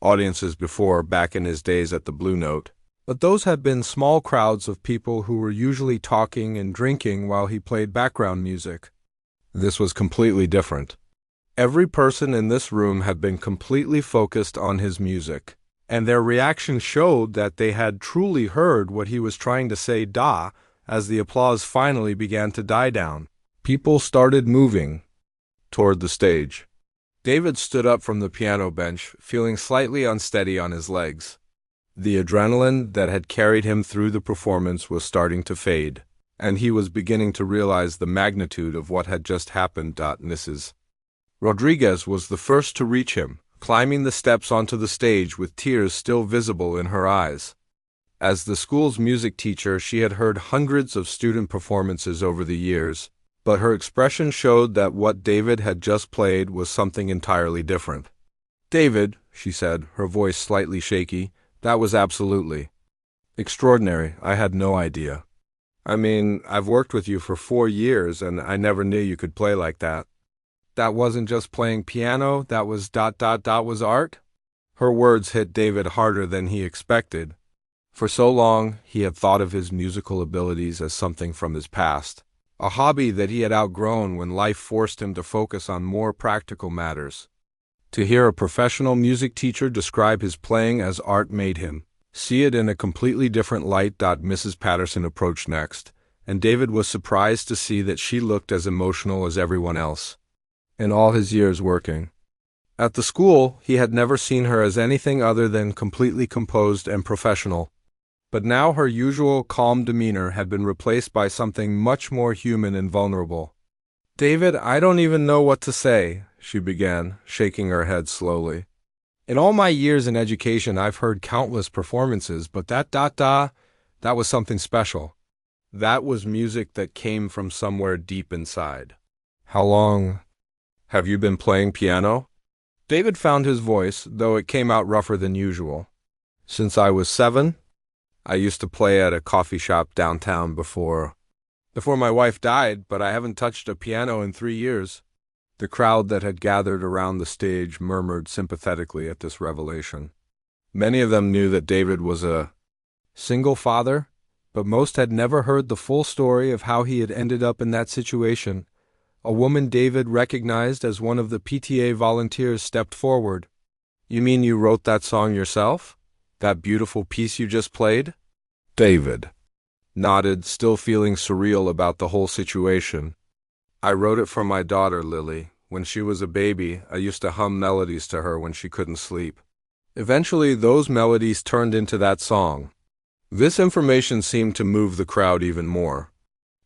audiences before, back in his days at the Blue Note, but those had been small crowds of people who were usually talking and drinking while he played background music. This was completely different. Every person in this room had been completely focused on his music, and their reaction showed that they had truly heard what he was trying to say. As the applause finally began to die down, people started moving toward the stage. David stood up from the piano bench, feeling slightly unsteady on his legs. The adrenaline that had carried him through the performance was starting to fade, and he was beginning to realize the magnitude of what had just happened. Mrs. Rodriguez was the first to reach him, climbing the steps onto the stage with tears still visible in her eyes. As the school's music teacher, she had heard hundreds of student performances over the years, but her expression showed that what David had just played was something entirely different. "David," she said, her voice slightly shaky, "that was absolutely extraordinary. I had no idea. I mean, I've worked with you for 4 years, and I never knew you could play like that. That wasn't just playing piano, that was was art?" Her words hit David harder than he expected. For so long, he had thought of his musical abilities as something from his past, a hobby that he had outgrown when life forced him to focus on more practical matters. To hear a professional music teacher describe his playing as art made him see it in a completely different light. Mrs. Patterson approached next, and David was surprised to see that she looked as emotional as everyone else. In all his years working at the school, he had never seen her as anything other than completely composed and professional. But now her usual calm demeanor had been replaced by something much more human and vulnerable. "David, I don't even know what to say," she began, shaking her head slowly. "In all my years in education, I've heard countless performances, but that was something special. That was music that came from somewhere deep inside." "How long have you been playing piano?" David found his voice, though it came out rougher than usual. "Since I was 7. I used to play at a coffee shop downtown before my wife died, but I haven't touched a piano in 3 years." The crowd that had gathered around the stage murmured sympathetically at this revelation. Many of them knew that David was a single father, but most had never heard the full story of how he had ended up in that situation. A woman David recognized as one of the PTA volunteers stepped forward. "You mean you wrote that song yourself? That beautiful piece you just played?" David nodded, still feeling surreal about the whole situation. "I wrote it for my daughter, Lily. When she was a baby, I used to hum melodies to her when she couldn't sleep. Eventually, those melodies turned into that song." This information seemed to move the crowd even more.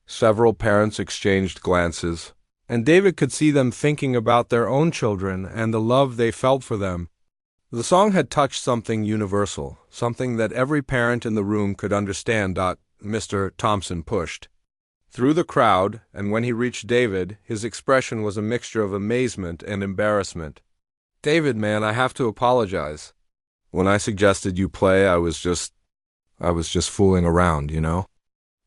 Several parents exchanged glances, and David could see them thinking about their own children and the love they felt for them. The song had touched something universal, something that every parent in the room could understand. Mr. Thompson pushed through the crowd, and when he reached David, his expression was a mixture of amazement and embarrassment. "David, man, I have to apologize. When I suggested you play, I was just fooling around, you know?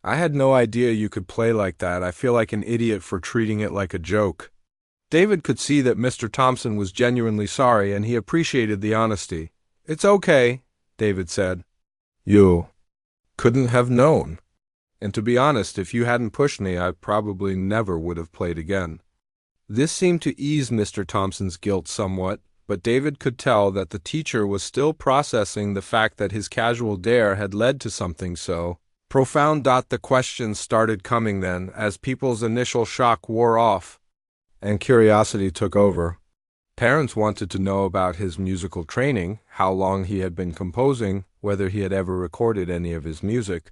I had no idea you could play like that. I feel like an idiot for treating it like a joke." David could see that Mr. Thompson was genuinely sorry, and he appreciated the honesty. "It's okay," David said. "You couldn't have known. And to be honest, if you hadn't pushed me, I probably never would have played again." This seemed to ease Mr. Thompson's guilt somewhat, but David could tell that the teacher was still processing the fact that his casual dare had led to something so profound. The questions started coming then, as people's initial shock wore off and curiosity took over. Parents wanted to know about his musical training, how long he had been composing, whether he had ever recorded any of his music.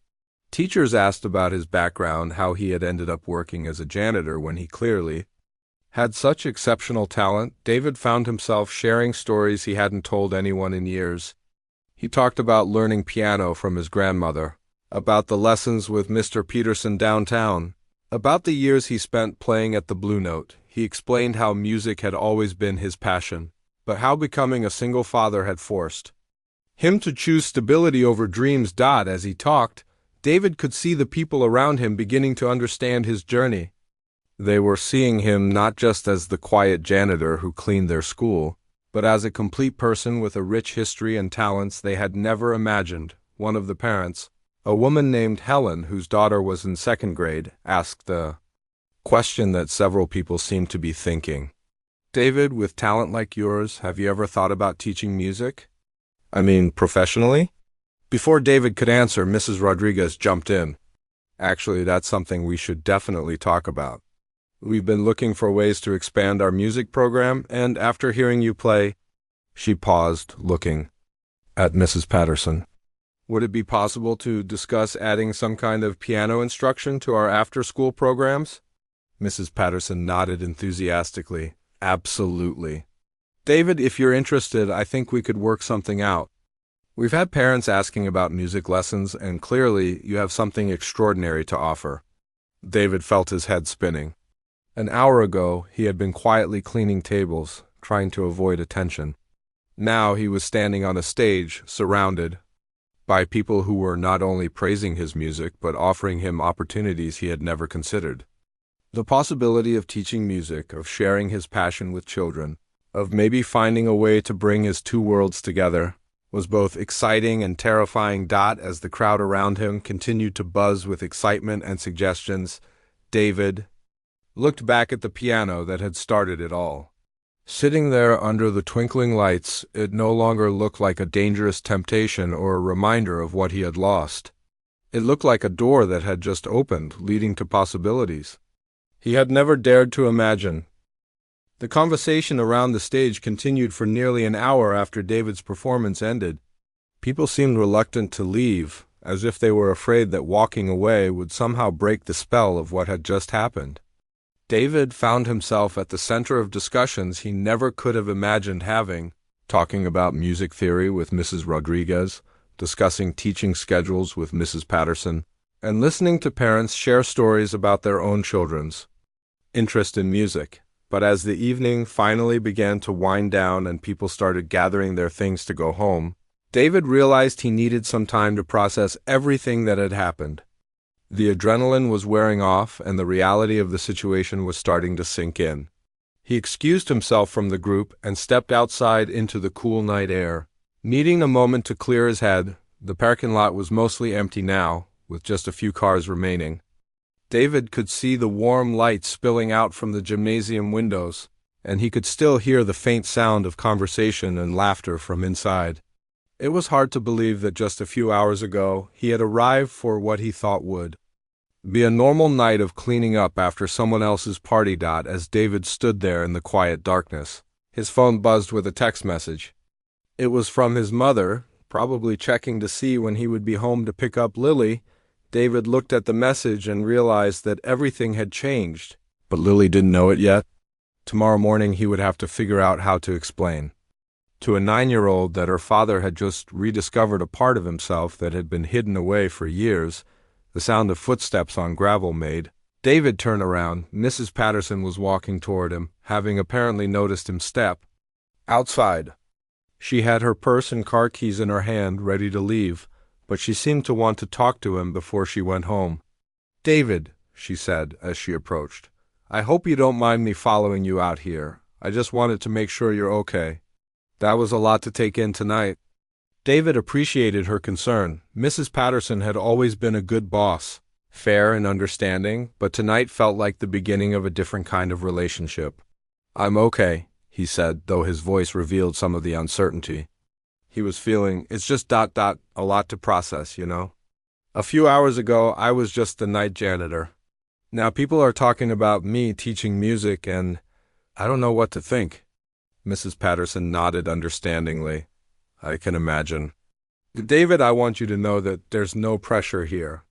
Teachers asked about his background, how he had ended up working as a janitor when he clearly had such exceptional talent. David found himself sharing stories he hadn't told anyone in years. He talked about learning piano from his grandmother, about the lessons with Mr. Peterson downtown, about the years he spent playing at the Blue Note. He explained how music had always been his passion, but how becoming a single father had forced him to choose stability over dreams. As he talked, David could see the people around him beginning to understand his journey. They were seeing him not just as the quiet janitor who cleaned their school, but as a complete person with a rich history and talents they had never imagined. One of the parents, a woman named Helen, whose daughter was in 2nd grade, asked the question that several people seemed to be thinking. "David, with talent like yours, have you ever thought about teaching music? I mean, professionally?" Before David could answer, Mrs. Rodriguez jumped in. "Actually, that's something we should definitely talk about. We've been looking for ways to expand our music program, and after hearing you play—" She paused, looking at Mrs. Patterson. "Would it be possible to discuss adding some kind of piano instruction to our after-school programs?" Mrs. Patterson nodded enthusiastically. "Absolutely. David, if you're interested, I think we could work something out. We've had parents asking about music lessons, and clearly you have something extraordinary to offer." David felt his head spinning. An hour ago, he had been quietly cleaning tables, trying to avoid attention. Now he was standing on a stage, surrounded by people who were not only praising his music, but offering him opportunities he had never considered. The possibility of teaching music, of sharing his passion with children, of maybe finding a way to bring his two worlds together, was both exciting and terrifying. As the crowd around him continued to buzz with excitement and suggestions, David looked back at the piano that had started it all. Sitting there under the twinkling lights, it no longer looked like a dangerous temptation or a reminder of what he had lost. It looked like a door that had just opened, leading to possibilities he had never dared to imagine. The conversation around the stage continued for nearly an hour after David's performance ended. People seemed reluctant to leave, as if they were afraid that walking away would somehow break the spell of what had just happened. David found himself at the center of discussions he never could have imagined having, talking about music theory with Mrs. Rodriguez, discussing teaching schedules with Mrs. Patterson, and listening to parents share stories about their own children's interest in music. But as the evening finally began to wind down and people started gathering their things to go home, David realized he needed some time to process everything that had happened. The adrenaline was wearing off and the reality of the situation was starting to sink in. He excused himself from the group and stepped outside into the cool night air. Needing a moment to clear his head, the parking lot was mostly empty now, with just a few cars remaining. David could see the warm light spilling out from the gymnasium windows, and he could still hear the faint sound of conversation and laughter from inside. It was hard to believe that just a few hours ago he had arrived for what he thought would be a normal night of cleaning up after someone else's party. As David stood there in the quiet darkness, his phone buzzed with a text message. It was from his mother, probably checking to see when he would be home to pick up Lily. David looked at the message and realized that everything had changed, but Lily didn't know it yet. Tomorrow morning he would have to figure out how to explain to a 9-year-old that her father had just rediscovered a part of himself that had been hidden away for years. The sound of footsteps on gravel made David turn around. Mrs. Patterson was walking toward him, having apparently noticed him step outside. She had her purse and car keys in her hand, ready to leave, but she seemed to want to talk to him before she went home. "David," she said as she approached, "I hope you don't mind me following you out here. I just wanted to make sure you're okay. That was a lot to take in tonight." David appreciated her concern. Mrs. Patterson had always been a good boss, fair and understanding, but tonight felt like the beginning of a different kind of relationship. "I'm okay," he said, though his voice revealed some of the uncertainty he was feeling. "It's just a lot to process, you know. A few hours ago, I was just the night janitor. Now people are talking about me teaching music, and I don't know what to think." Mrs. Patterson nodded understandingly. "I can imagine. David, I want you to know that there's no pressure here.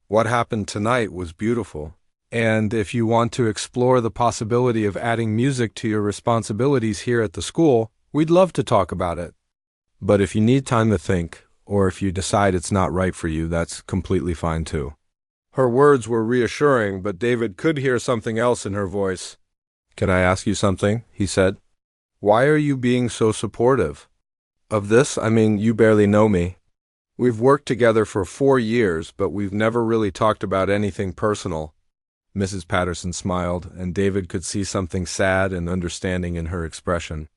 What happened tonight was beautiful. And if you want to explore the possibility of adding music to your responsibilities here at the school, we'd love to talk about it. But if you need time to think, or if you decide it's not right for you, that's completely fine too." Her words were reassuring, but David could hear something else in her voice. "Can I ask you something?" he said. "Why are you being so supportive of this? I mean, you barely know me. We've worked together for 4 years, but we've never really talked about anything personal." Mrs. Patterson smiled, and David could see something sad and understanding in her expression.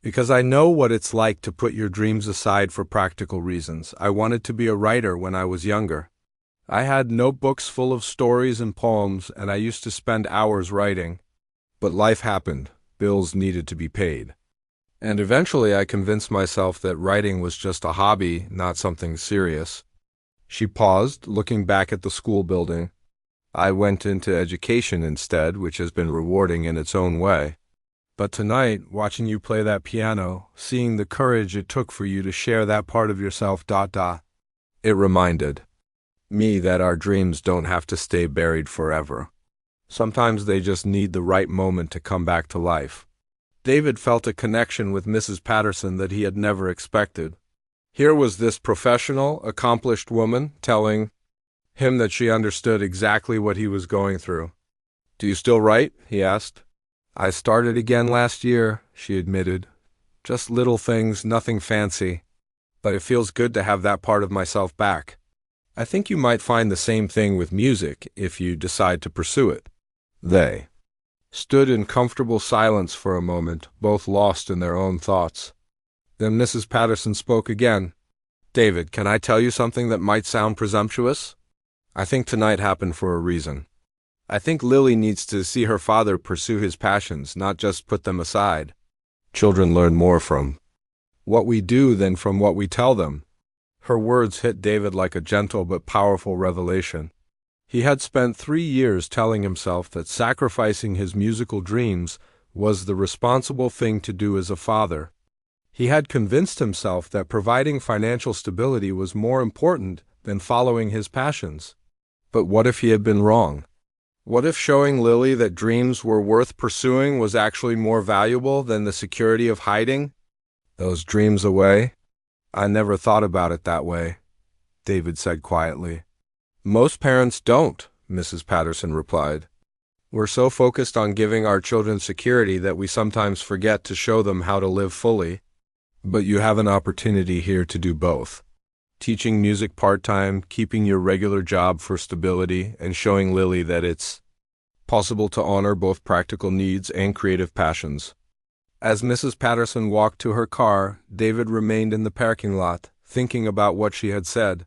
"Because I know what it's like to put your dreams aside for practical reasons. I wanted to be a writer when I was younger. I had notebooks full of stories and poems, and I used to spend hours writing. But life happened. Bills needed to be paid. And eventually I convinced myself that writing was just a hobby, not something serious." She paused, looking back at the school building. "I went into education instead, which has been rewarding in its own way. But tonight, watching you play that piano, seeing the courage it took for you to share that part of yourself, it reminded me that our dreams don't have to stay buried forever. Sometimes they just need the right moment to come back to life." David felt a connection with Mrs. Patterson that he had never expected. Here was this professional, accomplished woman telling him that she understood exactly what he was going through. "Do you still write?" he asked. "I started again last year," she admitted. "Just little things, nothing fancy. But it feels good to have that part of myself back. I think you might find the same thing with music if you decide to pursue it." They stood in comfortable silence for a moment, both lost in their own thoughts. Then Mrs. Patterson spoke again. "David, can I tell you something that might sound presumptuous? I think tonight happened for a reason. I think Lily needs to see her father pursue his passions, not just put them aside. Children learn more from what we do than from what we tell them." Her words hit David like a gentle but powerful revelation. He had spent 3 years telling himself that sacrificing his musical dreams was the responsible thing to do as a father. He had convinced himself that providing financial stability was more important than following his passions. But what if he had been wrong? What if showing Lily that dreams were worth pursuing was actually more valuable than the security of hiding those dreams away? I never thought about it that way, David said quietly. Most parents don't, Mrs. Patterson replied. We're so focused on giving our children security that we sometimes forget to show them how to live fully. But you have an opportunity here to do both. Teaching music part-time, keeping your regular job for stability, and showing Lily that it's possible to honor both practical needs and creative passions. As Mrs. Patterson walked to her car, David remained in the parking lot, thinking about what she had said.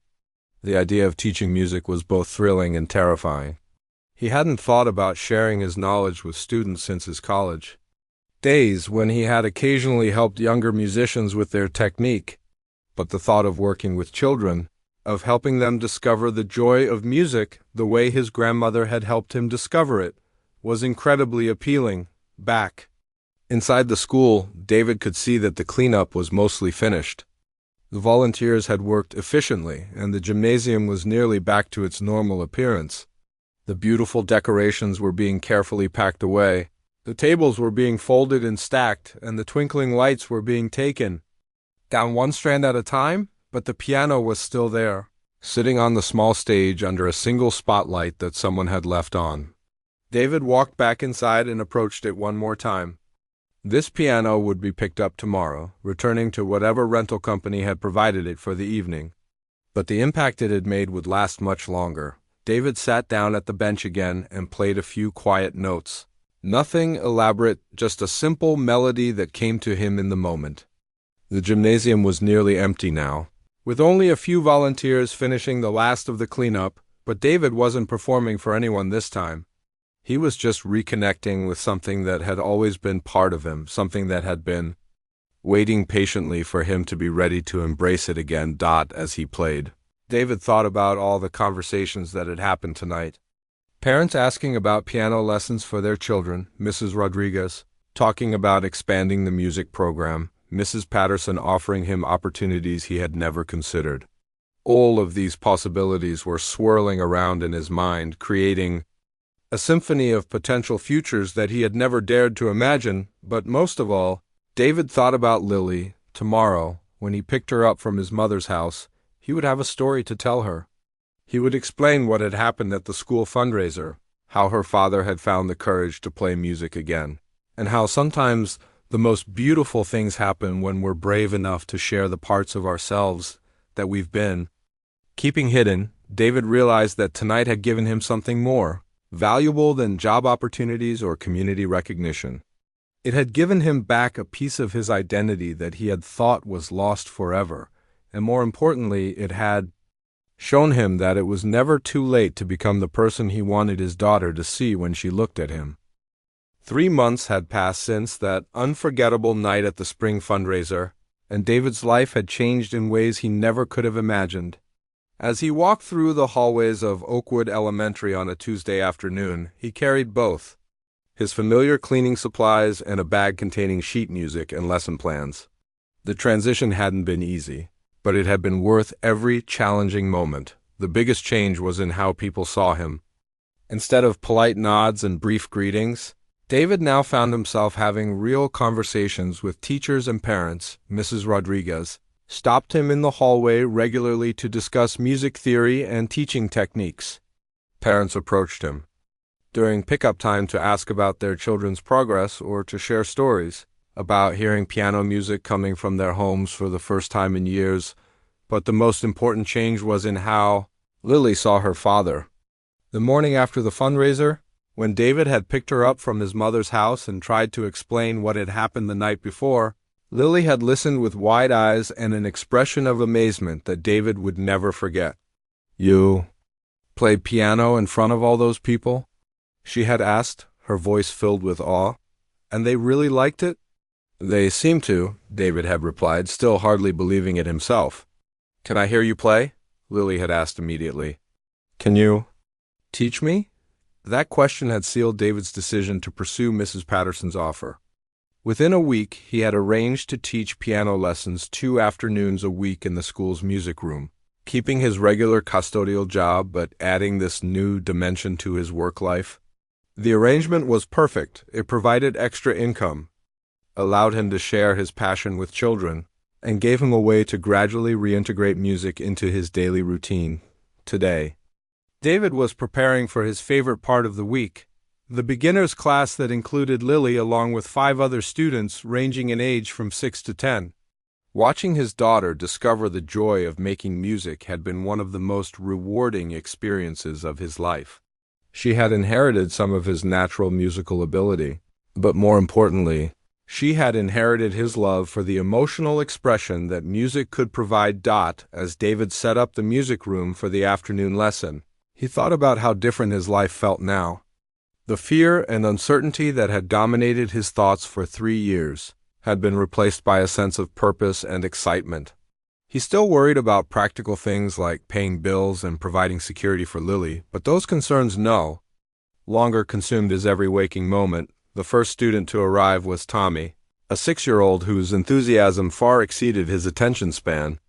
The idea of teaching music was both thrilling and terrifying. He hadn't thought about sharing his knowledge with students since his college days when he had occasionally helped younger musicians with their technique. But the thought of working with children, of helping them discover the joy of music the way his grandmother had helped him discover it, was incredibly appealing. Back inside the school, David could see that the cleanup was mostly finished. The volunteers had worked efficiently, and the gymnasium was nearly back to its normal appearance. The beautiful decorations were being carefully packed away. The tables were being folded and stacked, and the twinkling lights were being taken down one strand at a time, but the piano was still there, sitting on the small stage under a single spotlight that someone had left on. David walked back inside and approached it one more time. This piano would be picked up tomorrow, returning to whatever rental company had provided it for the evening. But the impact it had made would last much longer. David sat down at the bench again and played a few quiet notes. Nothing elaborate, just a simple melody that came to him in the moment. The gymnasium was nearly empty now, with only a few volunteers finishing the last of the cleanup, but David wasn't performing for anyone this time. He was just reconnecting with something that had always been part of him, something that had been waiting patiently for him to be ready to embrace it again. As he played, David thought about all the conversations that had happened tonight. Parents asking about piano lessons for their children, Mrs. Rodriguez talking about expanding the music program, Mrs. Patterson offering him opportunities he had never considered. All of these possibilities were swirling around in his mind, creating a symphony of potential futures that he had never dared to imagine. But most of all, David thought about Lily. Tomorrow, when he picked her up from his mother's house, he would have a story to tell her. He would explain what had happened at the school fundraiser, how her father had found the courage to play music again, and how sometimes the most beautiful things happen when we're brave enough to share the parts of ourselves that we've been keeping hidden. David realized that tonight had given him something more valuable than job opportunities or community recognition. It had given him back a piece of his identity that he had thought was lost forever, and more importantly, it had shown him that it was never too late to become the person he wanted his daughter to see when she looked at him. 3 months had passed since that unforgettable night at the spring fundraiser, and David's life had changed in ways he never could have imagined. As he walked through the hallways of Oakwood Elementary on a Tuesday afternoon, he carried both his familiar cleaning supplies and a bag containing sheet music and lesson plans. The transition hadn't been easy, but it had been worth every challenging moment. The biggest change was in how people saw him. Instead of polite nods and brief greetings, David now found himself having real conversations with teachers and parents. Mrs. Rodriguez stopped him in the hallway regularly to discuss music theory and teaching techniques. Parents approached him during pickup time to ask about their children's progress or to share stories about hearing piano music coming from their homes for the first time in years. But the most important change was in how Lily saw her father. The morning after the fundraiser, when David had picked her up from his mother's house and tried to explain what had happened the night before, Lily had listened with wide eyes and an expression of amazement that David would never forget. "You played piano in front of all those people?" she had asked, her voice filled with awe. "And they really liked it?" "They seemed to," David had replied, still hardly believing it himself. "Can I hear you play?" Lily had asked immediately. "Can you teach me?" That question had sealed David's decision to pursue Mrs. Patterson's offer. Within a week, he had arranged to teach piano lessons 2 afternoons a week in the school's music room. keeping his regular custodial job but adding this new dimension to his work life. The arrangement was perfect. It provided extra income, allowed him to share his passion with children, and gave him a way to gradually reintegrate music into his daily routine. Today, David was preparing for his favorite part of the week, the beginner's class that included Lily along with 5 other students ranging in age from 6 to 10. Watching his daughter discover the joy of making music had been one of the most rewarding experiences of his life. She had inherited some of his natural musical ability, but more importantly, she had inherited his love for the emotional expression that music could provide. As David set up the music room for the afternoon lesson, he thought about how different his life felt now. The fear and uncertainty that had dominated his thoughts for 3 years had been replaced by a sense of purpose and excitement. He still worried about practical things like paying bills and providing security for Lily, but those concerns no longer consumed his every waking moment. The first student to arrive was Tommy, a 6-year-old whose enthusiasm far exceeded his attention span.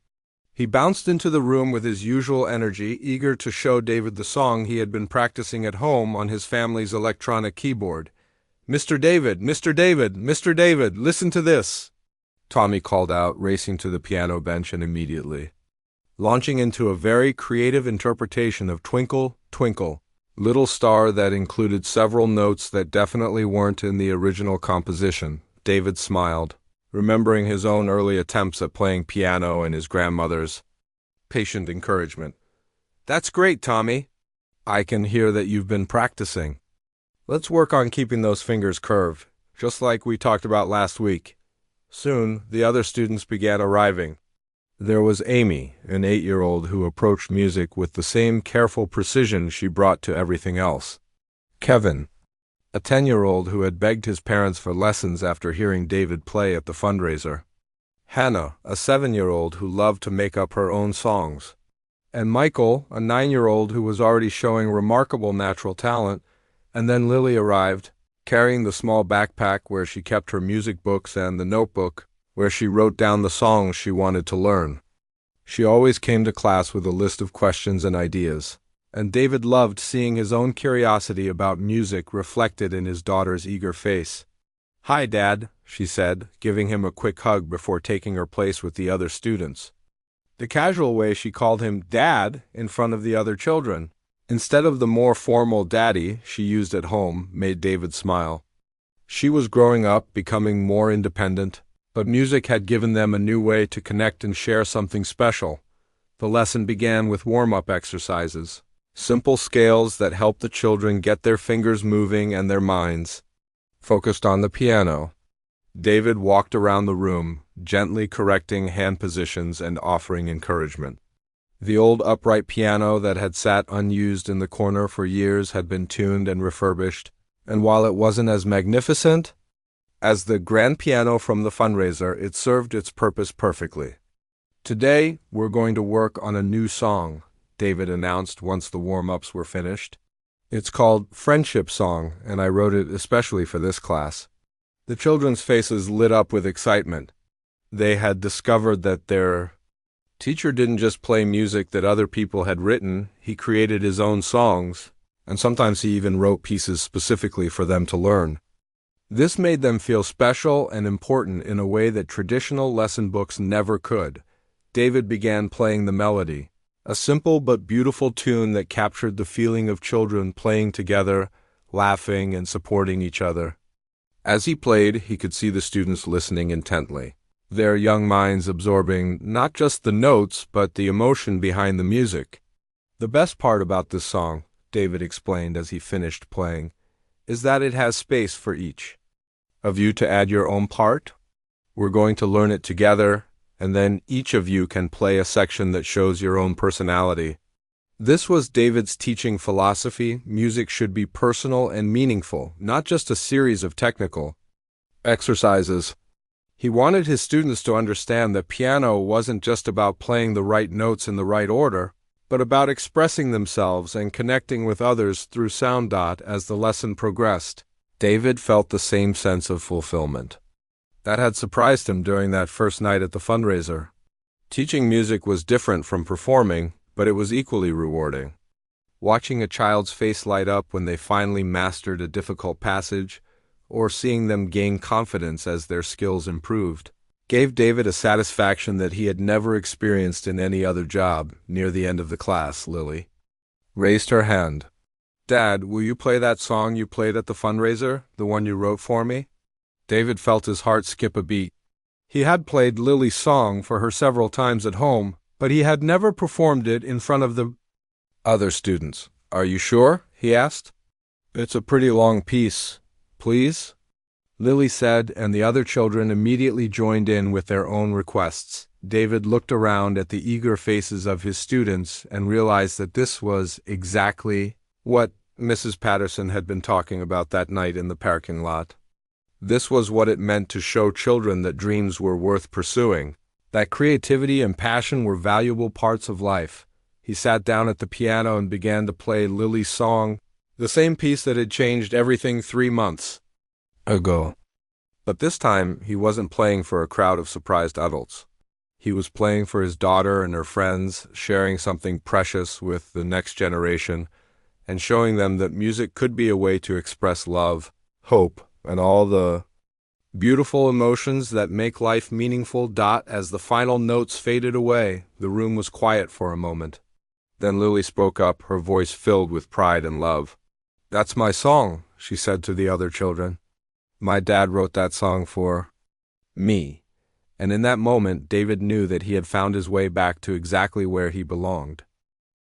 He bounced into the room with his usual energy, eager to show David the song he had been practicing at home on his family's electronic keyboard. "Mr. David, Mr. David, Mr. David, listen to this!" Tommy called out, racing to the piano bench and immediately launching into a very creative interpretation of Twinkle, Twinkle, Little Star that included several notes that definitely weren't in the original composition. David smiled, remembering his own early attempts at playing piano and his grandmother's patient encouragement. "That's great, Tommy. I can hear that you've been practicing. Let's work on keeping those fingers curved, just like we talked about last week." Soon, the other students began arriving. There was Amy, an 8-year-old who approached music with the same careful precision she brought to everything else. Kevin, a 10-year-old who had begged his parents for lessons after hearing David play at the fundraiser. Hannah, a 7-year-old who loved to make up her own songs. And Michael, a 9-year-old who was already showing remarkable natural talent. And then Lily arrived, carrying the small backpack where she kept her music books and the notebook where she wrote down the songs she wanted to learn. She always came to class with a list of questions and ideas, and David loved seeing his own curiosity about music reflected in his daughter's eager face. "Hi, Dad," she said, giving him a quick hug before taking her place with the other students. The casual way she called him Dad in front of the other children, instead of the more formal daddy she used at home, made David smile. She was growing up, becoming more independent, but music had given them a new way to connect and share something special. The lesson began with warm-up exercises, simple scales that helped the children get their fingers moving and their minds focused on the piano. David walked around the room, gently correcting hand positions and offering encouragement. The old upright piano that had sat unused in the corner for years had been tuned and refurbished, and while it wasn't as magnificent as the grand piano from the fundraiser, it served its purpose perfectly. "Today, we're going to work on a new song," David announced once the warm-ups were finished. "It's called Friendship Song, and I wrote it especially for this class." The children's faces lit up with excitement. They had discovered that their teacher didn't just play music that other people had written, he created his own songs, and sometimes he even wrote pieces specifically for them to learn. This made them feel special and important in a way that traditional lesson books never could. David began playing the melody, a simple but beautiful tune that captured the feeling of children playing together, laughing and supporting each other. As he played, he could see the students listening intently, their young minds absorbing not just the notes, but the emotion behind the music. "The best part about this song," David explained as he finished playing, "is that it has space for each of you to add your own part. We're going to learn it together, and then each of you can play a section that shows your own personality." This was David's teaching philosophy. Music should be personal and meaningful, not just a series of technical exercises. He wanted his students to understand that piano wasn't just about playing the right notes in the right order, but about expressing themselves and connecting with others through sound. As the lesson progressed, David felt the same sense of fulfillment that had surprised him during that first night at the fundraiser. Teaching music was different from performing, but it was equally rewarding. Watching a child's face light up when they finally mastered a difficult passage, or seeing them gain confidence as their skills improved, gave David a satisfaction that he had never experienced in any other job. Near the end of the class, Lily raised her hand. "Dad, will you play that song you played at the fundraiser, the one you wrote for me?" David felt his heart skip a beat. He had played Lily's song for her several times at home, but he had never performed it in front of the other students. "Are you sure?" he asked. "It's a pretty long piece. Please?" Lily said, and the other children immediately joined in with their own requests. David looked around at the eager faces of his students and realized that this was exactly what Mrs. Patterson had been talking about that night in the parking lot. This was what it meant to show children that dreams were worth pursuing, that creativity and passion were valuable parts of life. He sat down at the piano and began to play Lily's song, the same piece that had changed everything 3 months ago. But this time, he wasn't playing for a crowd of surprised adults. He was playing for his daughter and her friends, sharing something precious with the next generation, and showing them that music could be a way to express love, hope, and all the beautiful emotions that make life meaningful. As the final notes faded away, the room was quiet for a moment. Then Lily spoke up, her voice filled with pride and love. "That's my song," she said to the other children. "My dad wrote that song for me." And in that moment, David knew that he had found his way back to exactly where he belonged.